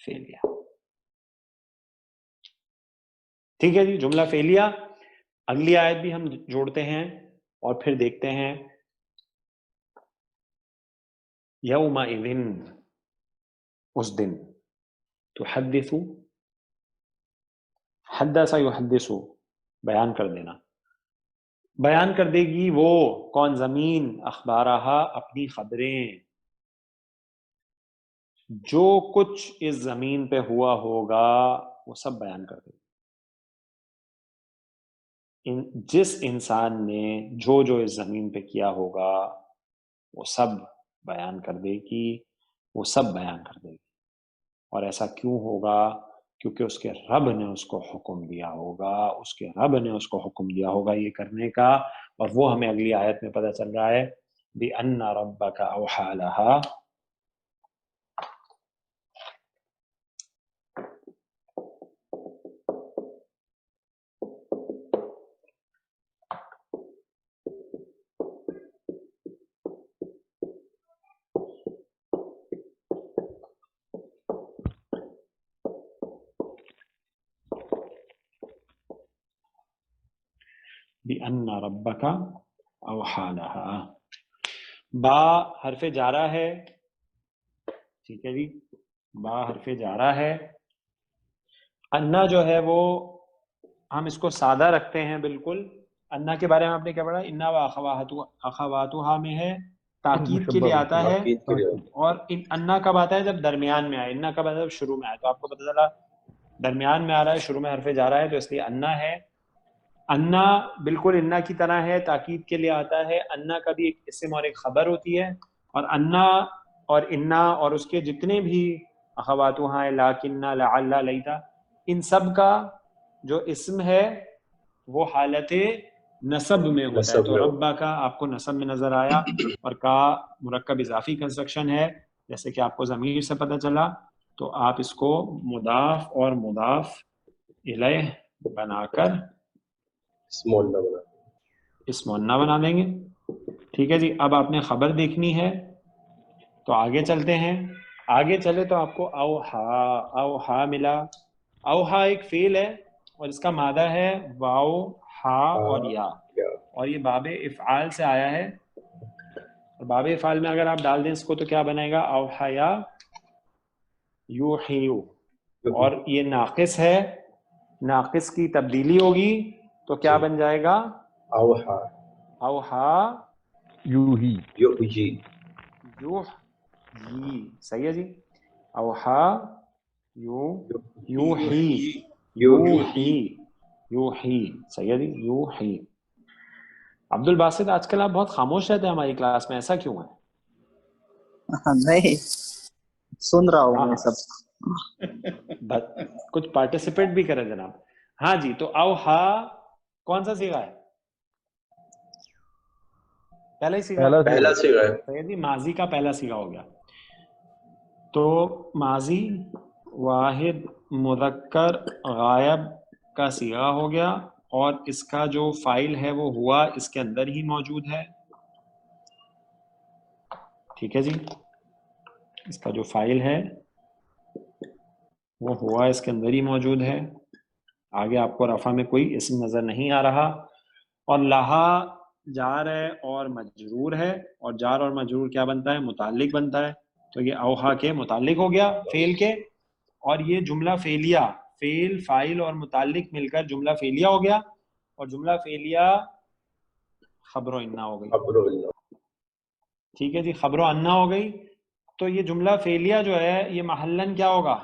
فعلیہ. ٹھیک ہے جی، جملہ فعلیہ. اگلی آیت بھی ہم جوڑتے ہیں اور پھر دیکھتے ہیں. یومئذ، اس دن. تحدث، حدث یحدث، بیان کر دینا. بیان کر دے گی وہ کون؟ زمین. اخبارہا، اپنی خبریں. جو کچھ اس زمین پہ ہوا ہوگا وہ سب بیان کر دے گی. جس انسان نے جو اس زمین پہ کیا ہوگا وہ سب بیان کر دے گی، وہ سب بیان کر دے گی. اور ایسا کیوں ہوگا؟ کیونکہ اس کے رب نے اس کو حکم دیا ہوگا. اس کے رب نے اس کو حکم دیا ہوگا یہ کرنے کا. اور وہ ہمیں اگلی آیت میں پتہ چل رہا ہے بِأَنَّ رَبَّكَ أَوْحَىٰ لَهَا. بِأَنَّ رَبَّكَ أَوْحَىٰ لَهَا. با حرف جارہ ہے. ٹھیک ہے جی، با حرف جارہ ہے. انا جو ہے وہ ہم اس کو سادہ رکھتے ہیں بالکل. انا کے بارے میں آپ نے کیا پڑھا؟ انا و اخواتها میں ہے، تاکید کے لیے آتا ہے. تاکید کے لیے. اور انا کب آتا ہے؟ جب درمیان میں آئے. انا کب آتا ہے؟ جب شروع میں آئے. تو آپ کو پتہ چلا درمیان میں آ رہا ہے، شروع میں حرف جارہ ہے تو اس لیے انا ہے. انا بالکل انا کی طرح ہے، تاکید کے لیے آتا ہے. انا کا بھی ایک اسم اور ایک خبر ہوتی ہے. اور انا اور انا اور اس کے جتنے بھی اخواتها، لاکن، لعل، لیتا، ان سب کا جو اسم ہے وہ حالت نصب میں ہوتا ہے. تو ربا کا آپ کو نصب میں نظر آیا اور کا مرکب اضافی کنسٹرکشن ہے جیسے کہ آپ کو ضمیر سے پتہ چلا. تو آپ اس کو مضاف اور مضاف الیہ بنا کر اسم بنا دیں گے. ٹھیک ہے جی، اب آپ نے خبر دیکھنی ہے تو آگے چلتے ہیں. آگے چلے تو آپ کو اوحا، اوحا ملا. اوحا ایک فعل ہے اور اس کا مادہ ہے واو، ہا اور یا. اور یہ باب افعال سے آیا ہے. اور باب افعال میں اگر آپ ڈال دیں اس کو تو کیا بنے گا؟ اوحیا یوحیو. اور یہ ناقص ہے، ناقص کی تبدیلی ہوگی تو کیا بن جائے گا؟ اوحا. اوحا یوہی یوحی یوحی، صحیح ہے جی. اوحا یوحی یوحی یوحی، صحیح ہے جی، یوحی. عبد الباسط آج کل آپ بہت خاموش رہتے ہیں ہماری کلاس میں، ایسا کیوں ہے؟ نہیں سن رہا ہوں ہاں میں ہاں سب. کچھ پارٹیسپیٹ بھی کریں جناب. ہاں جی، تو اوحا کون سا صیغہ ہے؟ پہلا ہی صیغہ، پہلا صیغہ ہے. صحیح جی، ماضی کا پہلا صیغہ ہو گیا. تو ماضی واحد مذکر غائب کا صیغہ ہو گیا، اور اس کا جو فاعل ہے وہ ہوا اس کے اندر ہی موجود ہے. ٹھیک ہے جی، اس کا جو فاعل ہے وہ ہوا اس کے اندر ہی موجود ہے. آگے آپ کو رفع میں کوئی اسم نظر نہیں آ رہا. اور لہا جار ہے اور مجرور ہے، اور جار اور مجرور کیا بنتا ہے؟ متعلق بنتا ہے. تو یہ اوحا کے متعلق ہو گیا فعل کے، اور یہ جملہ فعلیہ، فعل فاعل اور متعلق مل کر جملہ فعلیہ ہو گیا، اور جملہ فعلیہ خبر و انا ہو گئی. ٹھیک ہے جی، خبر و انا ہو گئی. تو یہ جملہ فعلیہ جو ہے یہ محلن کیا ہوگا؟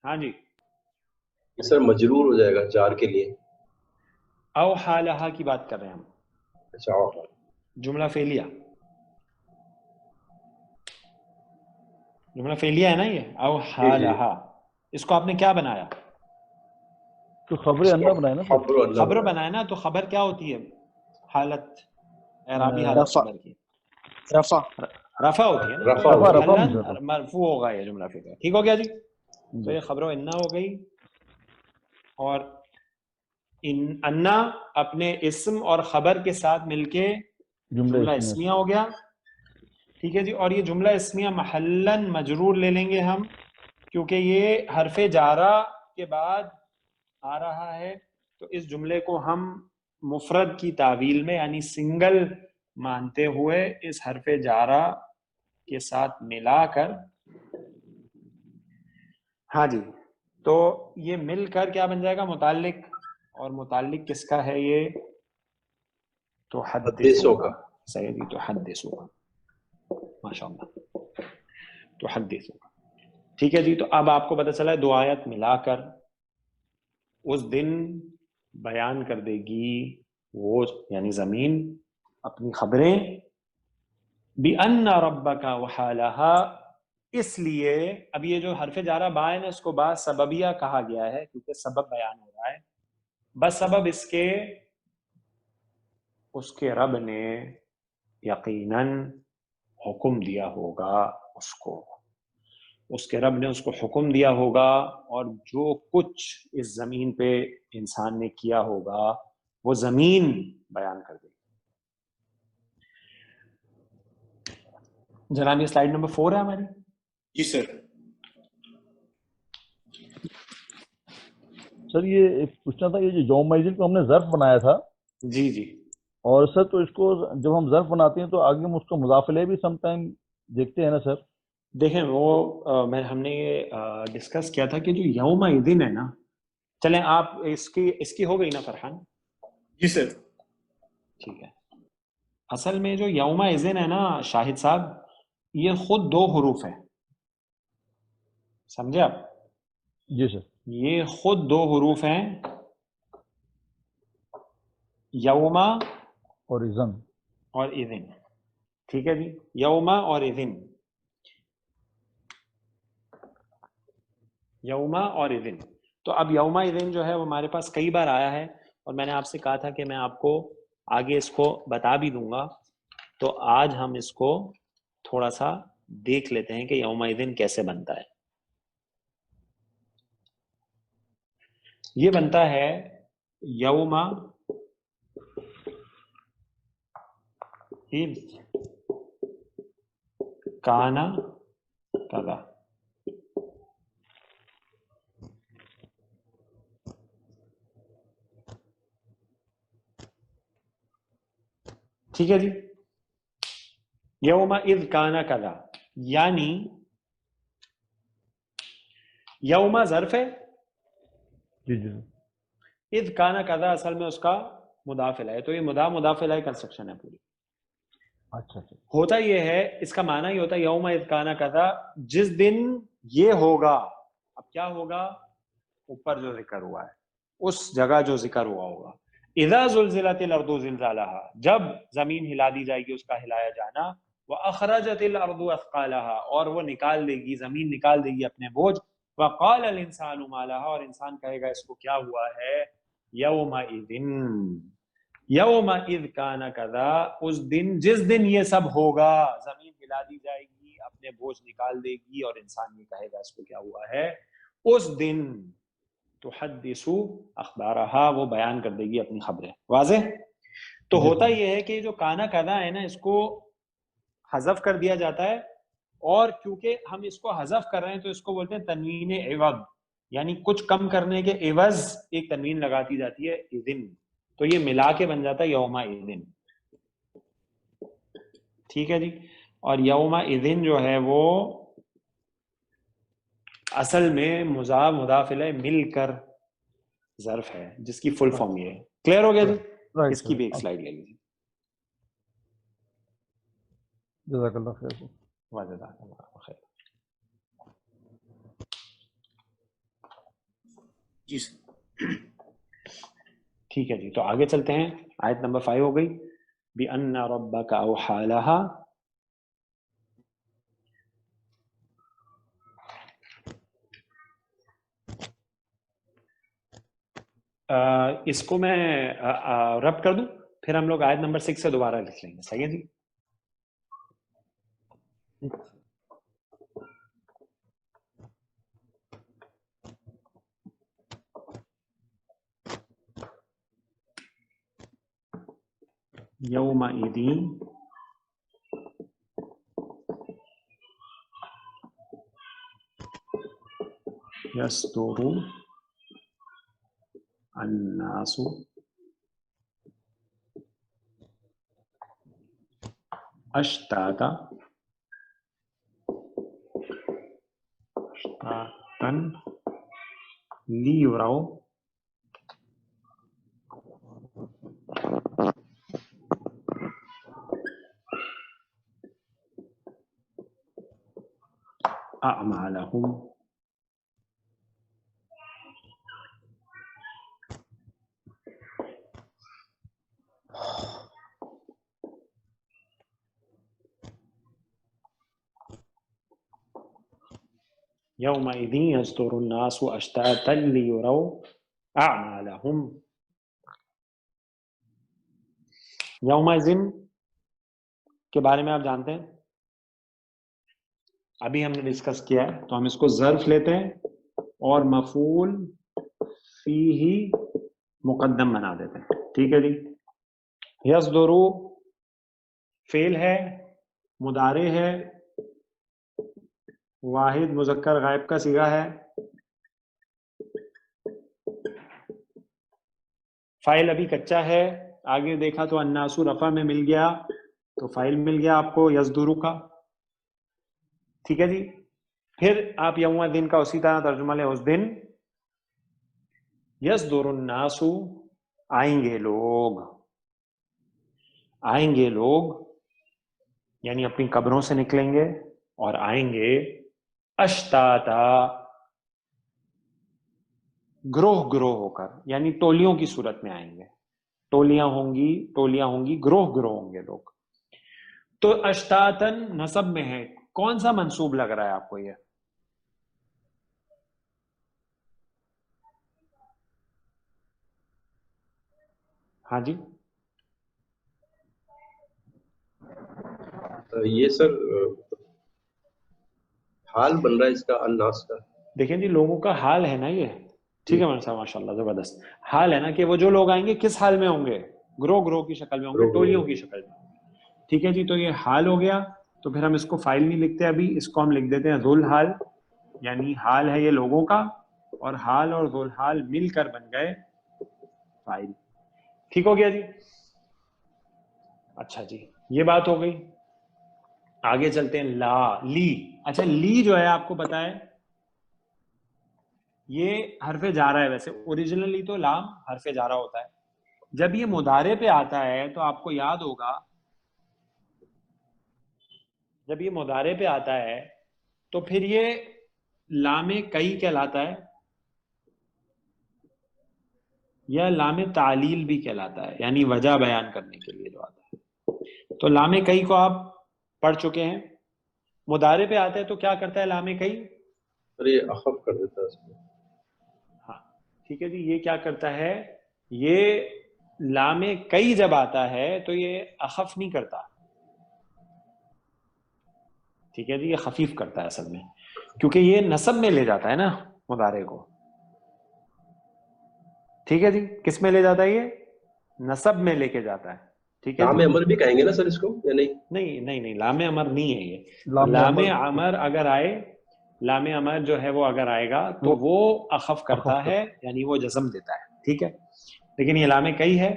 ہاں جی، سر مجرور ہو جائے گا جار کے لیے. اوحا لہا کی بات کر رہے ہیں ہم، اچھا جملہ فعلیہ، جملہ فعلیہ ہے نا یہ، اوحا جی لہا. اس کو آپ نے کیا بنایا؟ تو خبر انا بنایا نا سر. خبر اللہ خبر بنایا نا. تو خبر کیا ہوتی ہے؟ حالت، اعرابی حالت رفع خبر کی رفع رفع ہوتی ہے نا. رفع تو ہوتی ہے. رفع محلن مرفوع ہوگا یہ جملہ فعلیہ. ٹھیک ہو گیا جی. تو یہ خبر و انا ہو گئی، اور انا اپنے اسم اور خبر کے ساتھ مل کے جملہ اسمیہ ہو گیا. ٹھیک ہے جی. اور یہ جملہ اسمیہ محلن مجرور لے لیں گے ہم، کیونکہ یہ حرف جارہ کے بعد آ رہا ہے. تو اس جملے کو ہم مفرد کی تعویل میں یعنی سنگل مانتے ہوئے اس حرف جارہ کے ساتھ ملا کر، ہاں جی، تو یہ مل کر کیا بن جائے گا؟ متعلق. اور متعلق کس کا ہے یہ؟ تو حدثو کا. صحیح جی، تو حدثو کا، ماشاء اللہ، تو حدثو کا. ٹھیک ہے جی. تو اب آپ کو پتہ چلا ہے دو آیت ملا کر اس دن بیان کر دے گی وہ یعنی زمین اپنی خبریں، بِأَنَّ رَبَّكَ وَحَالَهَا. اس لیے اب یہ جو حرف جارہ با ہے نا، اس کو با سببیہ کہا گیا ہے کیونکہ سبب بیان ہو رہا ہے. بس سبب اس کے رب نے یقیناً حکم دیا ہوگا اس کو، اس کے رب نے اس کو حکم دیا ہوگا، اور جو کچھ اس زمین پہ انسان نے کیا ہوگا وہ زمین بیان کر دے گی. جناب یہ سلائیڈ نمبر 4 ہے ہماری. جی سر. سر یہ پوچھنا تھا، یہ جو یوم الدین کو ہم نے ظرف بنایا تھا، جی جی، اور سر تو اس کو جب ہم ظرف بناتے ہیں تو آگے ہم اس کو مضاف الیہ بھی سم ٹائم دیکھتے ہیں نا سر. دیکھیں وہ ہم نے یہ ڈسکس کیا تھا کہ جو یوم الدین ہے نا، چلیں آپ اس کی ہو گئی نا فرحان؟ جی سر. ٹھیک ہے. اصل میں جو یوم الدین ہے نا شاہد صاحب، یہ خود 2 حروف ہیں، سمجھے آپ؟ جی سر. یہ خود 2 حروف ہیں، یوم اور اذن اور اذن. ٹھیک ہے جی، یوم اور اذن، یوم اور اذن. تو اب یوم اذن جو ہے وہ ہمارے پاس کئی بار آیا ہے، اور میں نے آپ سے کہا تھا کہ میں آپ کو آگے اس کو بتا بھی دوں گا. تو آج ہم اس کو تھوڑا سا دیکھ لیتے ہیں کہ یوم اذن کیسے بنتا ہے. یہ بنتا ہے یوم اذ کانا کذا. ٹھیک ہے جی، یوم اذ کانا کذا، یعنی یوم ظرف ہے، جی جی اذ کانا کذا اصل میں اس کا مضاف الیہ ہے، تو یہ مضاف الیہ کنسٹرکشن ہے پوری. اچھا اچھا ہوتا یہ ہے، اس کا معنی یہ ہوتا ہے یوم اذ کانا کذا، جس دن یہ ہوگا. اب کیا ہوگا؟ اوپر جو ذکر ہوا ہے اس جگہ جو ذکر ہوا ہوگا. اذا زلزلت الارض زلزالها، جب زمین ہلا دی جائے گی اس کا ہلایا جانا. واخرجت الارض اثقالها، اور وہ نکال دے گی، زمین نکال دے گی اپنے بوجھ. وقال الانسان ما لها، اور انسان کہے گا اس کو کیا ہوا ہے. یومئذ، یومئذ کان کذا، اس دن جس دن یہ سب ہوگا، زمین ہلا دی جائے گی، اپنے بوجھ نکال دے گی، اور انسان یہ کہے گا اس کو کیا ہوا ہے. اس دن تحدث اخبارها، وہ بیان کر دے گی اپنی خبریں. واضح؟ تو ہوتا یہ ہے کہ جو کانا کذا ہے نا، اس کو حذف کر دیا جاتا ہے، اور کیونکہ ہم اس کو حذف کر رہے ہیں تو اس کو بولتے ہیں تنوین عوض، یعنی کچھ کم کرنے کے عوض ایک تنوین لگاتی جاتی ہے اذن، تو یہ ملا کے بن جاتا ہے یوم اذن. ٹھیک ہے جی. اور یوم اذن جو ہے وہ اصل میں مضاف الیہ مل کر ظرف ہے، جس کی فل فارم یہ ہے. کلیئر ہو گیا جی؟ اس کی بھی ایک سلائیڈ لے لیجیے. جزاک اللہ خیر. جزاک اللہ خیر. جی سر. ٹھیک ہے جی، تو آگے چلتے ہیں. آیت نمبر 5 ہو گئی. بِأَنَّ رَبَّكَ أَوْحَىٰ لَهَا. اس کو میں رب کر دوں، پھر ہم لوگ آیت نمبر 6 سے دوبارہ لکھ لیں گے. صحیح ہے جی؟ یومئذ یصدر الناس اشتاتا لیروا اعمالهم یومئذ یصدر الناس اشتاتا لیروا اعمالهم. یومئذ کے بارے میں آپ جانتے ہیں، ابھی ہم نے ڈسکس کیا ہے، تو ہم اس کو ظرف لیتے ہیں اور مفعول فیہ مقدم بنا دیتے ہیں. ٹھیک ہے جی. یصدر فعل ہے، مضارع ہے، واحد مذکر غائب کا صیغہ ہے، فاعل ابھی کچا ہے. آگے دیکھا تو الناس رفع میں مل گیا، تو فاعل مل گیا آپ کو یصدر کا. ٹھیک ہے جی. پھر آپ یوم دن کا اسی طرح ترجمہ لیں، اس دن یصدر الناس، آئیں گے لوگ، آئیں گے لوگ یعنی اپنی قبروں سے نکلیں گے اور آئیں گے اشتاتا، گروہ گروہ ہو کر، یعنی ٹولیوں کی صورت میں آئیں گے. ٹولیاں ہوں گی، گروہ گروہ ہوں گے لوگ. تو اشتاتن نصب میں ہے، کون سا منصوب لگ رہا ہے آپ کو یہ؟ ہاں جی یہ سر حال بن رہا ہے اس کا الناس کا. دیکھیں جی، لوگوں کا حال ہے نا یہ. ٹھیک ہے صاحب، ماشاء اللہ زبردست. حال ہے نا کہ وہ جو لوگ آئیں گے کس حال میں ہوں گے؟ گروہ گروہ کی شکل میں ہوں گے، ٹولیوں کی شکل میں. ٹھیک ہے جی. تو یہ حال ہو گیا. تو پھر ہم اس کو فائل نہیں لکھتے ابھی، اس کو ہم لکھ دیتے ہیں ذل حال، یعنی حال ہے یہ لوگوں کا، اور حال اور ذل حال مل کر بن گئے فائل. ٹھیک ہو گیا جی. اچھا جی، یہ بات ہو گئی. آگے چلتے ہیں لا لی. اچھا لی جو ہے آپ کو پتا ہے یہ حرف جارہ ہے، ویسے اوریجنلی تو لام حرف جارہ ہوتا ہے. جب یہ مضارع پہ آتا ہے تو آپ کو یاد ہوگا، جب یہ مضارع پہ آتا ہے تو پھر یہ لام کئی کہلاتا ہے یا لام تعلیل بھی کہلاتا ہے، یعنی وجہ بیان کرنے کے لیے جو آتا ہے. تو لام کئی کو آپ پڑھ چکے ہیں. مضارع پہ آتا ہے تو کیا کرتا ہے لام کئی؟ یہ اخف کر دیتا ہے اس میں. ہاں ٹھیک ہے جی. یہ کیا کرتا ہے، یہ لام کئی جب آتا ہے تو یہ اخف نہیں کرتا، ٹھیک ہے جی، یہ خفیف کرتا ہے اصل میں، کیونکہ یہ نصب میں لے جاتا ہے نا مضارع کو. ٹھیک ہے جی، کس میں لے جاتا ہے؟ یہ نصب میں لے کے جاتا ہے. ٹھیک ہے لام جی. امر بھی کہیں گے نا سر اس کو یا نہیں؟ نہیں لام امر نہیں ہے یہ. لام لام امر امر اگر آئے، لام امر جو ہے وہ اگر آئے گا تو وہ اخف کرتا ہے، یعنی وہ جزم دیتا ہے. ٹھیک ہے، لیکن یہ لام کئی ہے.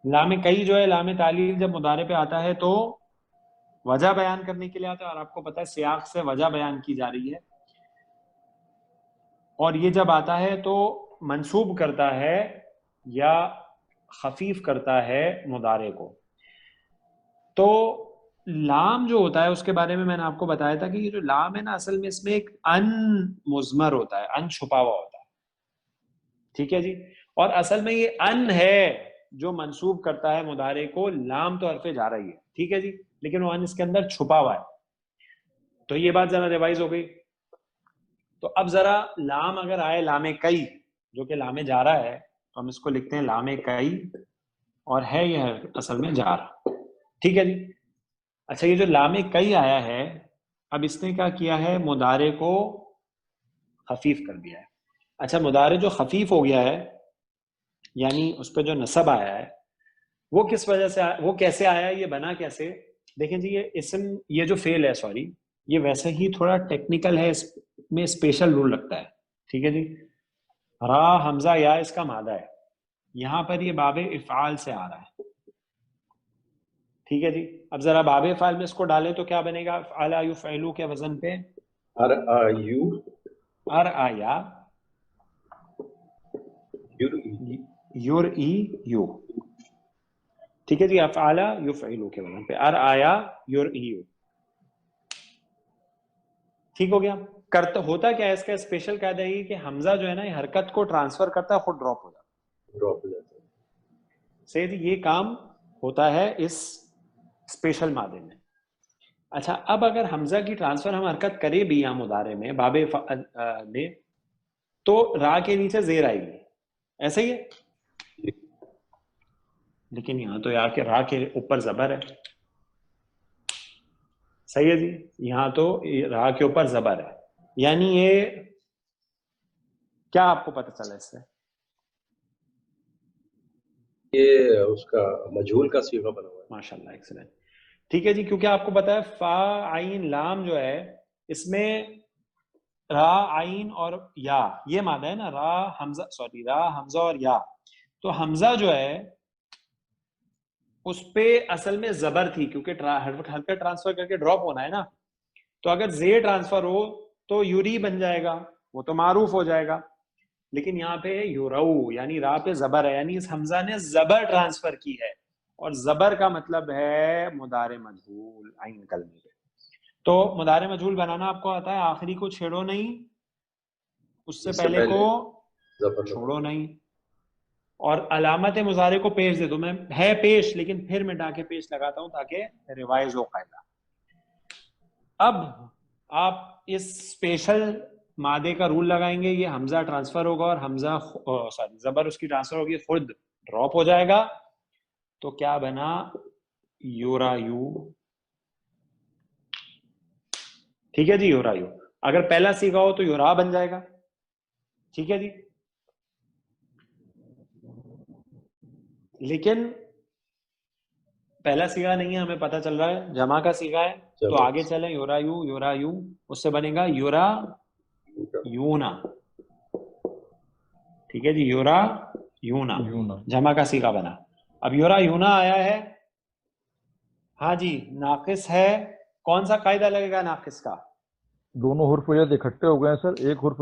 لام کئی جو ہے لام تعلیل جب مضارع پہ آتا ہے تو وجہ بیان کرنے کے لیے آتا ہے، اور آپ کو پتہ ہے سیاق سے وجہ بیان کی جا رہی ہے. اور یہ جب آتا ہے تو منصوب کرتا ہے یا خفیف کرتا ہے مضارع کو. تو لام جو ہوتا ہے اس کے بارے میں نے آپ کو بتایا تھا کہ یہ جو لام ہے نا، اصل میں اس میں ایک ان مضمر ہوتا ہے، ان چھپا ہوا ہوتا ہے. ٹھیک ہے جی. اور اصل میں یہ ان ہے جو منصوب کرتا ہے مضارع کو. لام تو حرف جا رہی ہے، ٹھیک ہے جی، لیکن وہ ان اس کے اندر چھپا ہوا ہے. تو یہ بات ذرا ریوائز ہو گئی. تو اب ذرا لام اگر آئے لام کئی جو کہ لام جا رہا ہے تو ہم اس کو لکھتے ہیں لام کئی، اور ہے یہ اصل میں جا رہا. ٹھیک ہے جی. اچھا، یہ جو لام کئی آیا ہے، اب اس نے کیا کیا ہے، مضارع کو خفیف کر دیا ہے. اچھا، مضارع جو خفیف ہو گیا ہے، یعنی اس پہ جو نصب آیا ہے، وہ کس وجہ سے آیا، وہ کیسے آیا، یہ بنا کیسے؟ دیکھیں جی، یہ اسم، یہ جو فعل ہے، سوری، یہ ویسے ہی تھوڑا ٹیکنیکل ہے، اس میں اسپیشل رول رکھتا ہے. ٹھیک ہے جی. را حمزہ یا اس کا مادہ ہے، یہاں پر یہ باب افعال سے آ رہا ہے. ٹھیک ہے جی. اب ذرا باب افعال میں اس کو ڈالیں تو کیا بنے گا؟ افعال یفعلو کے وزن پہ ار آیا یور ای یو. ٹھیک ہے جی. افعال یفعلو کے وزن پہ ار آیا یور ای یو. ٹھیک ہو گیا. کرتا ہوتا کیا ہے، اس کا اسپیشل قاعدہ یہ کہ حمزہ جو ہے نا، یہ حرکت کو ٹرانسفر کرتا ہے، خود ڈراپ ہو جاتا ہے. ڈراپ ہو جاتا ہے. صحیح جی. یہ کام ہوتا ہے اس اسپیشل مادے میں. اچھا، اب اگر حمزہ کی ٹرانسفر ہم حرکت کرے بھی یہاں مضارع میں باب میں، تو را کے نیچے زیر آئے گی، ایسا ہی ہے. لیکن یہاں تو یا کہ را کے اوپر زبر ہے. صحیح ہے جی. یہاں تو را کے اوپر زبر ہے، یعنی یہ کیا آپ کو پتہ چلا اس سے؟ یہ اس کا مجہول کا صیغہ بنا ہوا ہے. ماشاءاللہ، ایکسلنٹ. ٹھیک ہے جی. کیونکہ آپ کو پتا ہے فا عین لام جو ہے، اس میں را عین اور یا یہ مادہ ہے نا، را حمزہ، سوری، را حمزہ اور یا. تو حمزہ جو ہے اس پہ اصل میں زبر تھی، کیونکہ حرکت ٹرانسفر کر کے ڈراپ ہونا ہے نا. تو اگر زیر ٹرانسفر ہو تو یوری بن جائے گا، وہ تو معروف ہو جائے گا. لیکن یہاں پہ یورو، یعنی را پہ زبر ہے، یعنی اس حمزہ نے زبر ٹرانسفر کی ہے، اور زبر کا مطلب ہے مضارع مجہول عین کلمے پہ. تو مضارع مجہول بنانا آپ کو آتا ہے، آخری کو چھیڑو نہیں، اس سے پہلے کو چھوڑو نہیں، اور علامت مضارع کو پیش دے دو. میں ہے پیش، لیکن پھر میں ڈا کے پیش لگاتا ہوں تاکہ ریوائز ہو قاعدہ. اب آپ اس اسپیشل مادے کا رول لگائیں گے، یہ حمزہ ٹرانسفر ہوگا اور حمزہ سوری زبر اس کی ٹرانسفر ہوگی، خود ڈراپ ہو جائے گا. تو کیا بنا؟ یورا یو. ٹھیک ہے جی. یورا یو. اگر پہلا سیگا ہو تو یورا بن جائے گا. ٹھیک ہے جی. لیکن پہلا سیگا نہیں ہے، ہمیں پتہ چل رہا ہے جمع کا سیگا ہے. تو آگے چلیں، یورا یو، یورا یو، اس سے بنے گا یورا یونا. ٹھیک ہے جی. یورا یونا جمع کا سیگا بنا. اب یورا یونا آیا ہے، ہاں جی، ناقص ہے. کون سا قاعدہ لگے گا ناقص کا؟ دونوں حرف جد اکٹھے ہو گئے ہیں سر، ایک حرف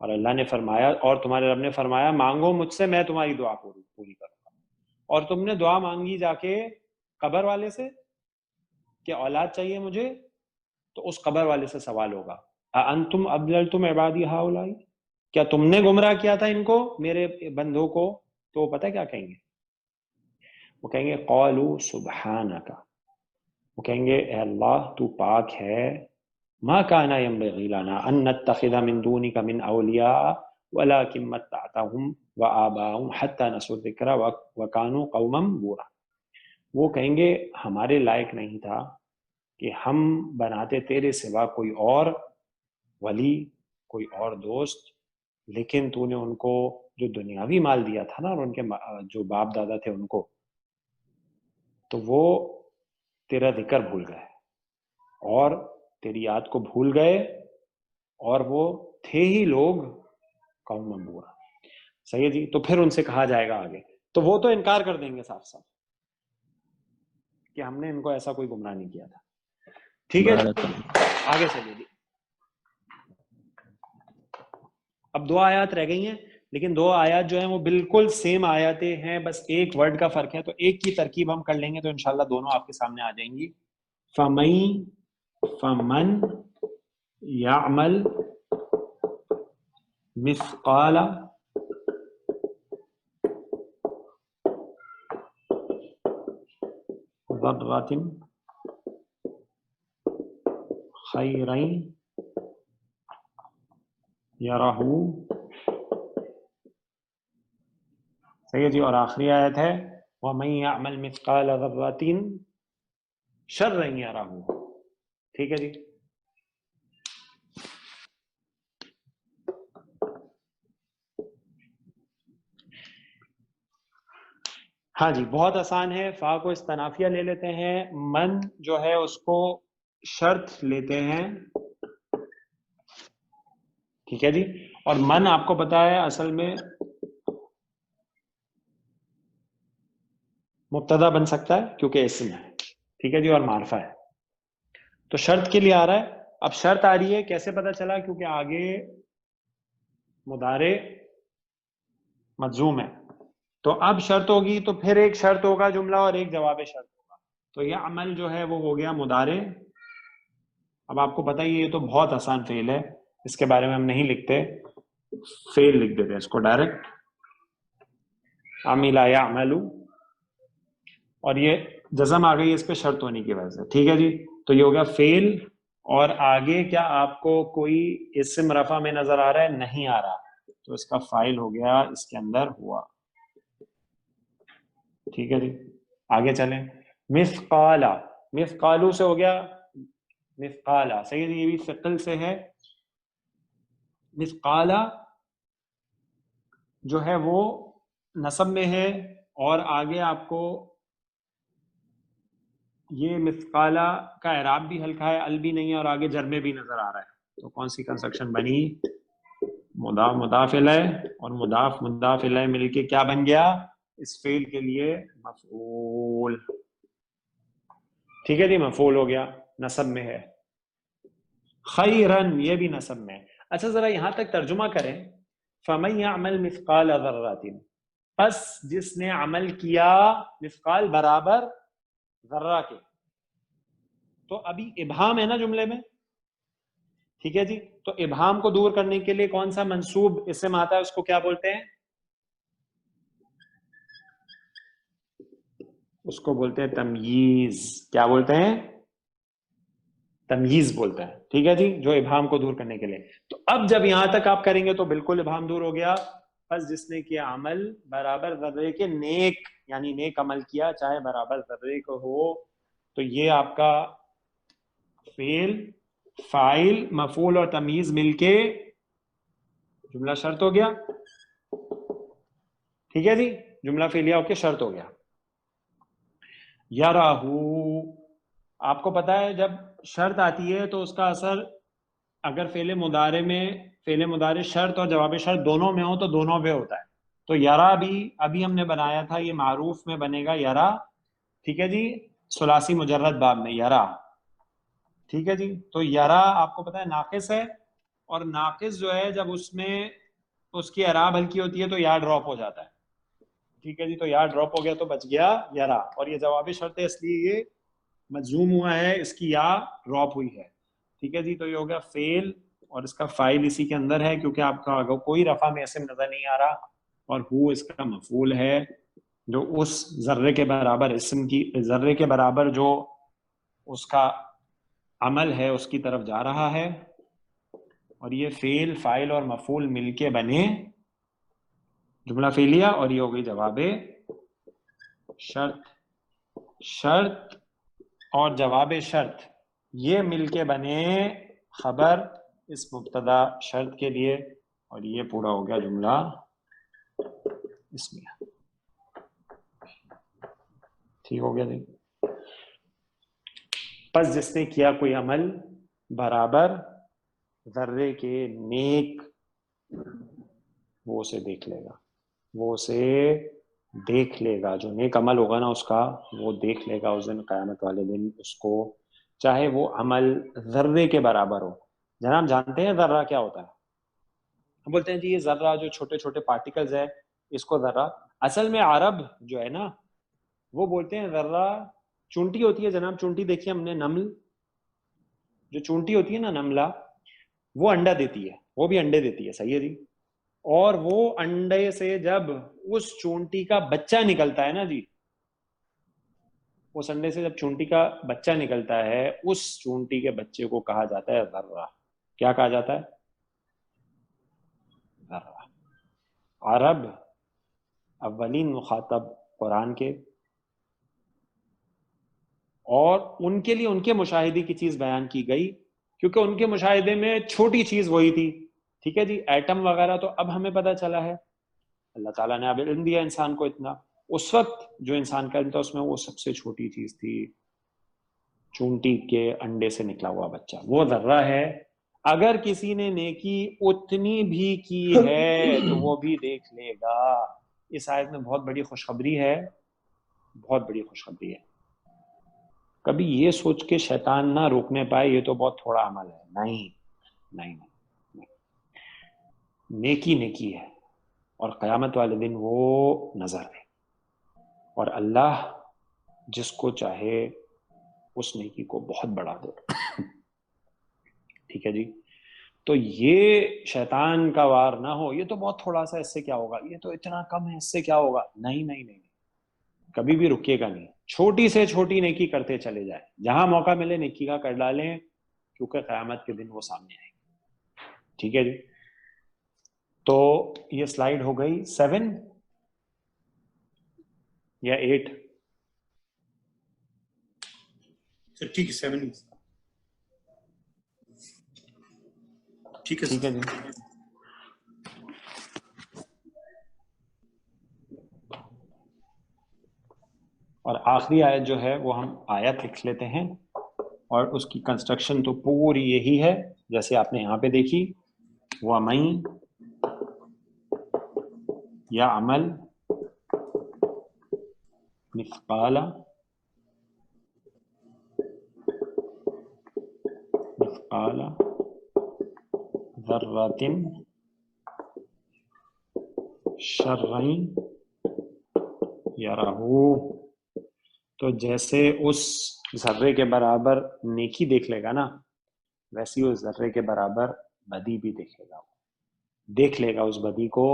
اور اللہ نے فرمایا، اور تمہارے رب نے فرمایا مانگو مجھ سے میں تمہاری دعا پوری کروں گا. اور تم نے دعا مانگی جا کے قبر والے سے کہ اولاد چاہیے مجھے، تو اس قبر والے سے سوال ہوگا انتم اضللتم عبادی ہؤلاء، کیا تم نے گمراہ کیا تھا ان کو، میرے بندوں کو؟ تو وہ پتہ کیا کہیں گے؟ وہ کہیں گے قالوا سبحانک، وہ کہیں گے اے اللہ تو پاک ہے، ما کان ينبغي لنا ان نتخذ من دونك من اولیاء ولكن متعتهم وآباءهم حتى نسوا الذکر وكانوا قوما بورا. وہ کہیں گے ہمارے لائق نہیں تھا کہ ہم بناتے تیرے سوا کوئی اور ولی، کوئی اور دوست، لیکن تو نے ان کو جو دنیاوی مال دیا تھا نا، اور ان کے جو باپ دادا تھے ان کو، تو وہ تیرا ذکر بھول گئے اور تیری یاد کو بھول گئے، اور وہ تھے ہی لوگ قوم بورا. صحیح ہے جی. تو پھر ان سے کہا جائے گا آگے، تو وہ تو انکار کر دیں گے صاف صاف کہ ہم نے ان کو ایسا کوئی گمراہ نہیں کیا تھا. ٹھیک ہے جی، آگے چلیے جی. اب 2 آیات رہ گئی ہیں، لیکن 2 آیات جو ہیں وہ بالکل سیم آیاتیں ہیں، بس ایک ورڈ کا فرق ہے. تو ایک کی ترکیب ہم کر لیں گے تو انشاءاللہ دونوں آپ کے سامنے آ جائیں گی. فمن یعمل مثقال ذرۃ خیرا یرہ. صحیح ہے جی. اور آخری آیت ہے وَمَن يَعْمَلْ مِثْقَالَ ذَرَّةٍ شَرًّا يَرَهُ. ٹھیک ہے جی. ہاں جی، بہت آسان ہے. فا کو استنافیہ لے لیتے ہیں، من جو ہے اس کو شرط لیتے ہیں. ٹھیک ہے جی. اور من آپ کو پتا ہے اصل میں مبتدا بن سکتا ہے کیونکہ اسم ہے. ٹھیک ہے جی. اور معرفہ ہے، تو شرط کے لیے آ رہا ہے. اب شرط آ رہی ہے، کیسے پتا چلا؟ کیونکہ آگے مضارع مجزوم ہے، تو اب شرط ہوگی تو پھر ایک شرط ہوگا جملہ اور ایک جواب شرط ہوگا. تو یہ عمل جو ہے وہ ہو گیا مضارع. اب آپ کو پتہ ہی یہ تو بہت آسان فعل ہے، اس کے بارے میں ہم نہیں لکھتے، فعل لکھ دیتے ہیں اس کو ڈائریکٹ. عمل یعمل، اور یہ جزم آ گئی اس پہ شرط ہونے کی وجہ سے. ٹھیک ہے جی. تو یہ ہو گیا فعل. اور آگے کیا آپ کو کوئی اسم رفع میں نظر آ رہا ہے؟ نہیں آ رہا، تو اس کا فاعل ہو گیا اس کے اندر ہوا. ٹھیک ہے جی. آگے چلیں. مثقالا، مثقالو سے ہو گیا مثقالا. صحیح ہے جی. یہ بھی ثقل سے ہے. مثقالا جو ہے وہ نصب میں ہے، اور آگے آپ کو یہ مثقالا کا اعراب بھی ہلکا ہے، ال بھی نہیں ہے، اور آگے جر میں بھی نظر آ رہا ہے. تو کون سی کنسٹرکشن بنی؟ مضاف مضاف الیہ اور مضاف مضاف الیہ مل کے کیا بن گیا؟ اس فعل کے لیے مفعول. ٹھیک ہے جی. مفعول ہو گیا، نصب میں ہے. خیرن، یہ بھی نصب میں ہے. اچھا ذرا یہاں تک ترجمہ کریں. فمن یعمل مثقال ذرۃ، پس جس نے عمل کیا مثقال برابر ذرہ کے. تو ابھی ابہام ہے نا جملے میں. ٹھیک ہے جی. تو ابہام کو دور کرنے کے لیے کون سا منصوب اسم آتا ہے، اس کو کیا بولتے ہیں؟ اس کو بولتے ہیں تمییز. کیا بولتے ہیں؟ تمییز بولتے ہیں. ٹھیک ہے جی. جو ابہام کو دور کرنے کے لیے. تو اب جب یہاں تک آپ کریں گے تو بالکل ابہام دور ہو گیا. پس جس نے کیا عمل برابر ذرے کے، نیک یعنی نیک عمل کیا، چاہے برابر ذرے کو ہو، تو یہ آپ کا فعل، فاعل، مفعول اور تمییز مل کے جملہ شرط ہو گیا. ٹھیک ہے جی. جملہ فعلیہ ہو کے شرط ہو گیا. یراہو، آپ کو پتا ہے جب شرط آتی ہے تو اس کا اثر اگر فعل مضارع میں، فعل مضارع شرط اور جواب شرط دونوں میں ہو تو دونوں پہ ہوتا ہے. تو یرا بھی ابھی ہم نے بنایا تھا، یہ معروف میں بنے گا یرا. ٹھیک ہے جی. ثلاثی مجرد باب میں یرا. ٹھیک ہے جی. تو یرا آپ کو پتا ہے ناقص ہے، اور ناقص جو ہے جب اس میں اس کی اعراب ہلکی ہوتی ہے تو یا ڈراپ ہو جاتا ہے. ٹھیک ہے جی, تو یا ڈراپ ہو گیا تو بچ گیا یرا, اور یہ جواب شرط ہے اس لیے یہ مجزوم ہوا ہے, اس کی یا ڈراپ ہوئی ہے. ٹھیک ہے جی, تو یہ ہو گیا فعل اور اس کا فاعل اسی کے اندر ہے کیونکہ آپ کا کوئی رفع میں اسم نظر نہیں آ رہا, اور ہو اس کا مفعول ہے جو اس ذرے کے برابر اسم کی ذرے کے برابر جو اس کا عمل ہے اس کی طرف جا رہا ہے, اور یہ فعل فاعل اور مفعول مل کے بنے جملہ فعلیہ, اور یہ ہو گئی جواب شرط. شرط اور جواب شرط یہ مل کے بنے خبر اس مبتدا شرط کے لیے, اور یہ پورا ہو گیا جملہ اسمیہ. ٹھیک ہو گیا جی. پس جس نے کیا کوئی عمل برابر ذرے کے نیک, وہ اسے دیکھ لے گا, وہ اسے دیکھ لے گا. جو نیک عمل ہوگا نا اس کا وہ دیکھ لے گا اس دن قیامت والے دن اس کو, چاہے وہ عمل ذرے کے برابر ہو. جناب جانتے ہیں ذرہ کیا ہوتا ہے؟ ہم بولتے ہیں جی یہ ذرہ جو چھوٹے چھوٹے پارٹیکلز ہے اس کو ذرہ. اصل میں عرب جو ہے نا وہ بولتے ہیں ذرہ چونٹی ہوتی ہے. جناب چونٹی دیکھیے ہم نے, نمل جو چونٹی ہوتی ہے نا نملہ, وہ انڈا دیتی ہے, وہ بھی انڈے دیتی ہے, صحیح ہے جی. اور وہ انڈے سے جب اس چونٹی کا بچہ نکلتا ہے نا جی, اس انڈے سے جب چونٹی کا بچہ نکلتا ہے اس چونٹی کے بچے کو کہا جاتا ہے ذرہ. کیا کہا جاتا ہے؟ ذرہ. عرب اولین مخاطب قرآن کے, اور ان کے لیے ان کے مشاہدے کی چیز بیان کی گئی کیونکہ ان کے مشاہدے میں چھوٹی چیز وہی تھی. ٹھیک ہے جی, ایٹم وغیرہ تو اب ہمیں پتہ چلا ہے, اللہ تعالیٰ نے اب علم دیا انسان کو اتنا. اس وقت جو انسان کا علم تھا اس میں وہ سب سے چھوٹی چیز تھی, چونٹی کے انڈے سے نکلا ہوا بچہ, وہ ذرہ ہے. اگر کسی نے نیکی اتنی بھی کی ہے تو وہ بھی دیکھ لے گا. اس آیت میں بہت بڑی خوشخبری ہے, بہت بڑی خوشخبری ہے. کبھی یہ سوچ کے شیطان نہ روکنے پائے یہ تو بہت تھوڑا عمل ہے. نہیں نہیں نہیں, نیکی نیکی ہے, اور قیامت والے دن وہ نظر ہے, اور اللہ جس کو چاہے اس نیکی کو بہت بڑھا دے. ٹھیک ہے جی, تو یہ شیطان کا وار نہ ہو, یہ تو بہت تھوڑا سا, اس سے کیا ہوگا, یہ تو اتنا کم ہے, اس سے کیا ہوگا. نہیں نہیں نہیں, کبھی بھی رکیے گا نہیں. چھوٹی سے چھوٹی نیکی کرتے چلے جائیں, جہاں موقع ملے نیکی کا کر ڈالیں, کیونکہ قیامت کے دن وہ سامنے آئے گی. ٹھیک ہے جی, تو یہ سلائیڈ ہو گئی 7 یا 8. ٹھیک ہے 7. ٹھیک ہے ٹھیک ہے جی. اور آخری آیت جو ہے وہ ہم آیت لکھ لیتے ہیں, اور اس کی کنسٹرکشن تو پوری یہی ہے جیسے آپ نے یہاں پہ دیکھی. وَمَن یا عمل مثقال ذرۃ شرًا یرہ, تو جیسے اس ذرے کے برابر نیکی دیکھ لے گا نا, ویسی اس ذرے کے برابر بدی بھی دیکھے گا. دیکھ لے گا اس بدی کو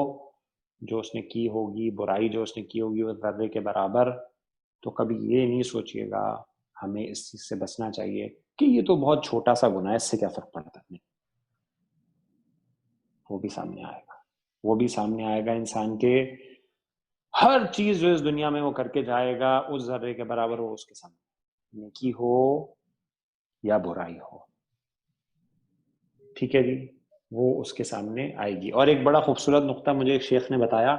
جو اس نے کی ہوگی, برائی جو اس نے کی ہوگی اس ذرے کے برابر. تو کبھی یہ نہیں سوچیے گا ہمیں اس چیز سے بچنا چاہیے کہ یہ تو بہت چھوٹا سا گناہ ہے, اس سے کیا فرق پڑتا ہے. وہ بھی سامنے آئے گا, وہ بھی سامنے آئے گا. انسان کے ہر چیز جو اس دنیا میں وہ کر کے جائے گا اس ذرے کے برابر وہ اس کے سامنے, نیکی ہو یا برائی ہو. ٹھیک ہے جی, وہ اس کے سامنے آئے گی. اور ایک بڑا خوبصورت نقطہ مجھے ایک شیخ نے بتایا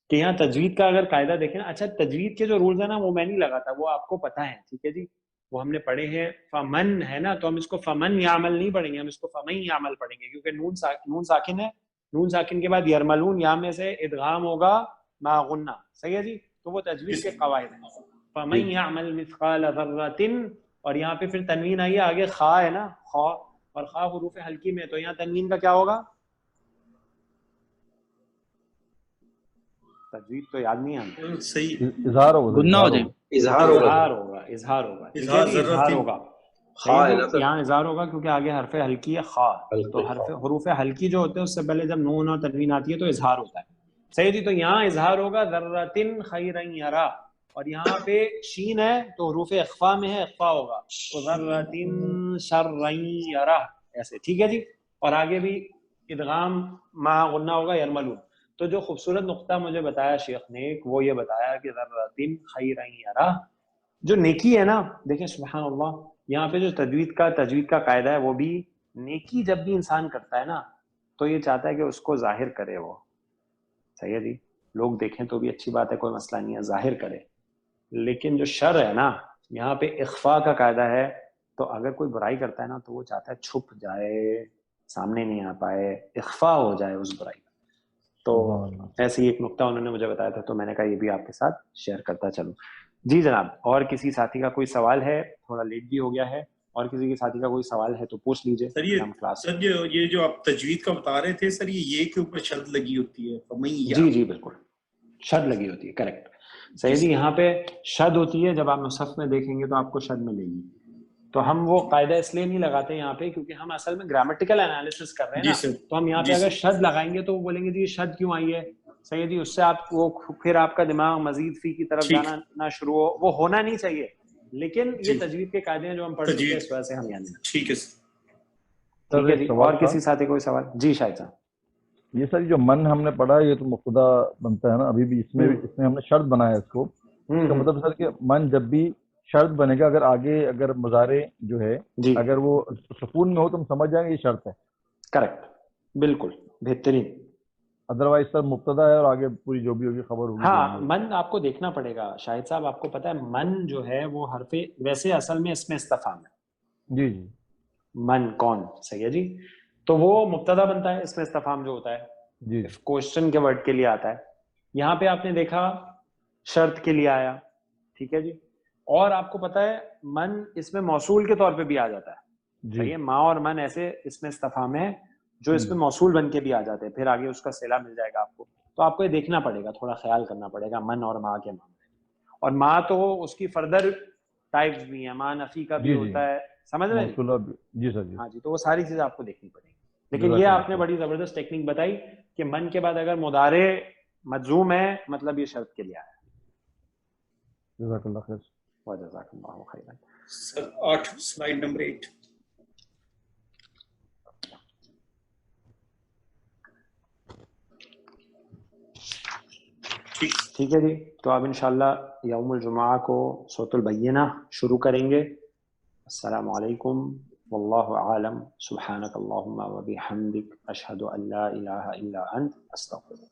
کہ یہاں تجوید کا اگر قاعدہ دیکھیں نا, اچھا تجوید کے جو رولز ہیں نا وہ میں نہیں لگاتا, وہ آپ کو پتہ ہے. ٹھیک ہے جی, وہ ہم نے پڑھے ہیں. فمن ہے نا, تو ہم اس کو فمن یعمل نہیں پڑھیں گے, ہم اس کو فمن یعمل پڑھیں گے, کیونکہ نون ساکن ہے. نون ساکن کے بعد یرملون, یا میں سے ادغام ہوگا ما غنہ. صحیح ہے جی, تو وہ تجوید کے قواعد ہیں. فمن یعمل مثقال ذرۃ, اور یہاں پہ پھر تنوین آئی ہے, آگے خا ہے نا, خا اور خا حروف ہلکی میں، تو یہاں تنوین کا کیا ہوگا؟ تجوید تو یاد نہیں آنا، صحیح اظہار ہوگا، گننا ہو جائے. اظہار ہوگا. اظہار ہوگا، اظہار ہوگا، ٹھیک ہے اظہار جی، اظہار ذرا ہوگا. خا ہے صحیح نا جی، سر. یہاں اظہار ہوگا کیونکہ آگے حرف ہلکی ہے خا، ہلکی تو خا. حروف ہلکی جو ہوتے ہیں اس سے پہلے جب نون اور تنوین آتی ہے تو اظہار ہوتا ہے. صحیح جی، تو یہاں اظہار ہوگا ذرۃ خیرا یرا، اور یہاں پہ شین ہے تو حروف اخفا میں ہے، اخفا ہوگا تو ذرۃ شرا یرا، ایسے، ٹھیک ہے جی. اور آگے بھی ادغام مع غنہ ہوگا یرملون. تو جو خوبصورت نقطہ مجھے بتایا شیخ نے وہ یہ بتایا کہ ذرۃ خیرا یرا، جو نیکی ہے نا، دیکھیں سبحان اللہ، یہاں پہ جو تجوید کا قاعدہ ہے وہ بھی نیکی جب بھی انسان کرتا ہے نا تو یہ چاہتا ہے کہ اس کو ظاہر کرے وہ. صحیح ہے جی، لوگ دیکھیں تو بھی اچھی بات ہے، کوئی مسئلہ نہیں ہے، ظاہر کرے. لیکن جو شر ہے نا، یہاں پہ اخفا کا قاعدہ ہے، تو اگر کوئی برائی کرتا ہے نا تو وہ چاہتا ہے چھپ جائے، سامنے نہیں آ پائے، اخفا ہو جائے اس برائی. تو ایسے ہی ایک نقطہ انہوں نے مجھے بتایا تھا تو میں نے کہا یہ بھی آپ کے ساتھ شیئر کرتا چلوں. جی جناب، اور کسی ساتھی کا کوئی سوال ہے؟ تھوڑا لیٹ بھی ہو گیا ہے، اور کسی کے ساتھی کا کوئی سوال ہے تو پوچھ لیجئے. سر. ہم کلاس سر یہ جو آپ تجوید کا بتا رہے تھے سر، یہ کے اوپر شرط لگی ہوتی ہے فمیہ. جی بالکل، شد لگی ہوتی ہے، کریکٹ. صحیح جی، یہاں پہ شد ہوتی ہے، جب آپ مصحف میں دیکھیں گے تو آپ کو شد ملے گی. تو ہم وہ قاعدہ اس لیے نہیں لگاتے یہاں پہ کیونکہ ہم اصل میں گرامیٹیکل انالیسس کر رہے ہیں جی نا. سر. تو ہم یہاں پہ اگر شد لگائیں گے تو وہ بولیں گے جی یہ شد کیوں آئی ہے. صحیح جی، اس سے آپ وہ پھر آپ کا دماغ مزید فی کی طرف جانا نہ شروع ہو، وہ ہونا نہیں چاہیے. لیکن یہ تجوید کے قاعدے ہیں جو ہم پڑھ چکے ہیں، اس وجہ سے ہم یاد نہیں. ٹھیک ہے سر. ٹھیک ہے جی، اور کسی ساتھی کوئی سوال؟ جی شاہد صاحب. یہ سر جو من ہم نے پڑھا یہ تو مبتدا بنتا ہے نا، ابھی بھی اس میں ہم نے شرط بنایا اس کو. اس کا مطلب سر کہ من جب بھی شرط بنے گا، اگر آگے اگر مضارع جو ہے اگر وہ سکون میں ہو تو ہم سمجھ جائیں گے یہ شرط ہے. کریکٹ، بالکل بہترین. ادروائز سر مبتدا ہے اور آگے پوری جو بھی ہوگی خبر ہوگی. ہاں، من آپ کو دیکھنا پڑے گا شاہد صاحب. آپ کو پتا ہے من جو ہے وہ حرف، ویسے اصل میں اس میں استفہام ہے. جی جی، من کون، صحیح ہے جی، تو وہ مبتدا بنتا ہے، اس میں استفہام جو ہوتا ہے جی کوشچن کے ورڈ کے لیے آتا ہے. یہاں پہ آپ نے دیکھا شرط کے لیے آیا، ٹھیک ہے جی. اور آپ کو پتا ہے من اس میں موصول کے طور پہ بھی آ جاتا ہے. صحیح ہے، ما اور من ایسے اس میں استفہام ہے جو اس میں موصول بن کے بھی آ جاتے ہیں، پھر آگے اس کا صلہ مل جائے گا آپ کو. تو آپ کو یہ دیکھنا پڑے گا، تھوڑا خیال کرنا پڑے گا من اور ما کے معاملے. اور ما تو اس کی فردر ٹائپس بھی ہیں، ما نفی کا بھی ہوتا ہے، سمجھ رہے ہیں؟ جی سر جی. ہاں جی، تو وہ ساری چیزیں آپ کو دیکھنی پڑیں گی. لیکن یہ آپ نے بڑی زبردست ٹیکنیک بتائی کہ من کے بعد اگر مضارع مجزوم ہے مطلب یہ شرط کے لیے آیا. جزاک اللہ خیر. وجزاک اللہ خیرا. سر 8 سلائیڈ نمبر 8. ٹھیک ہے جی، تو اب انشاءاللہ یوم الجمعہ کو سورۃ البینہ شروع کریں گے. السلام علیکم واللہ اعلم. سبحانک اللہم و بحمدک، اشہد ان لا الہ الا انت، استغفرک.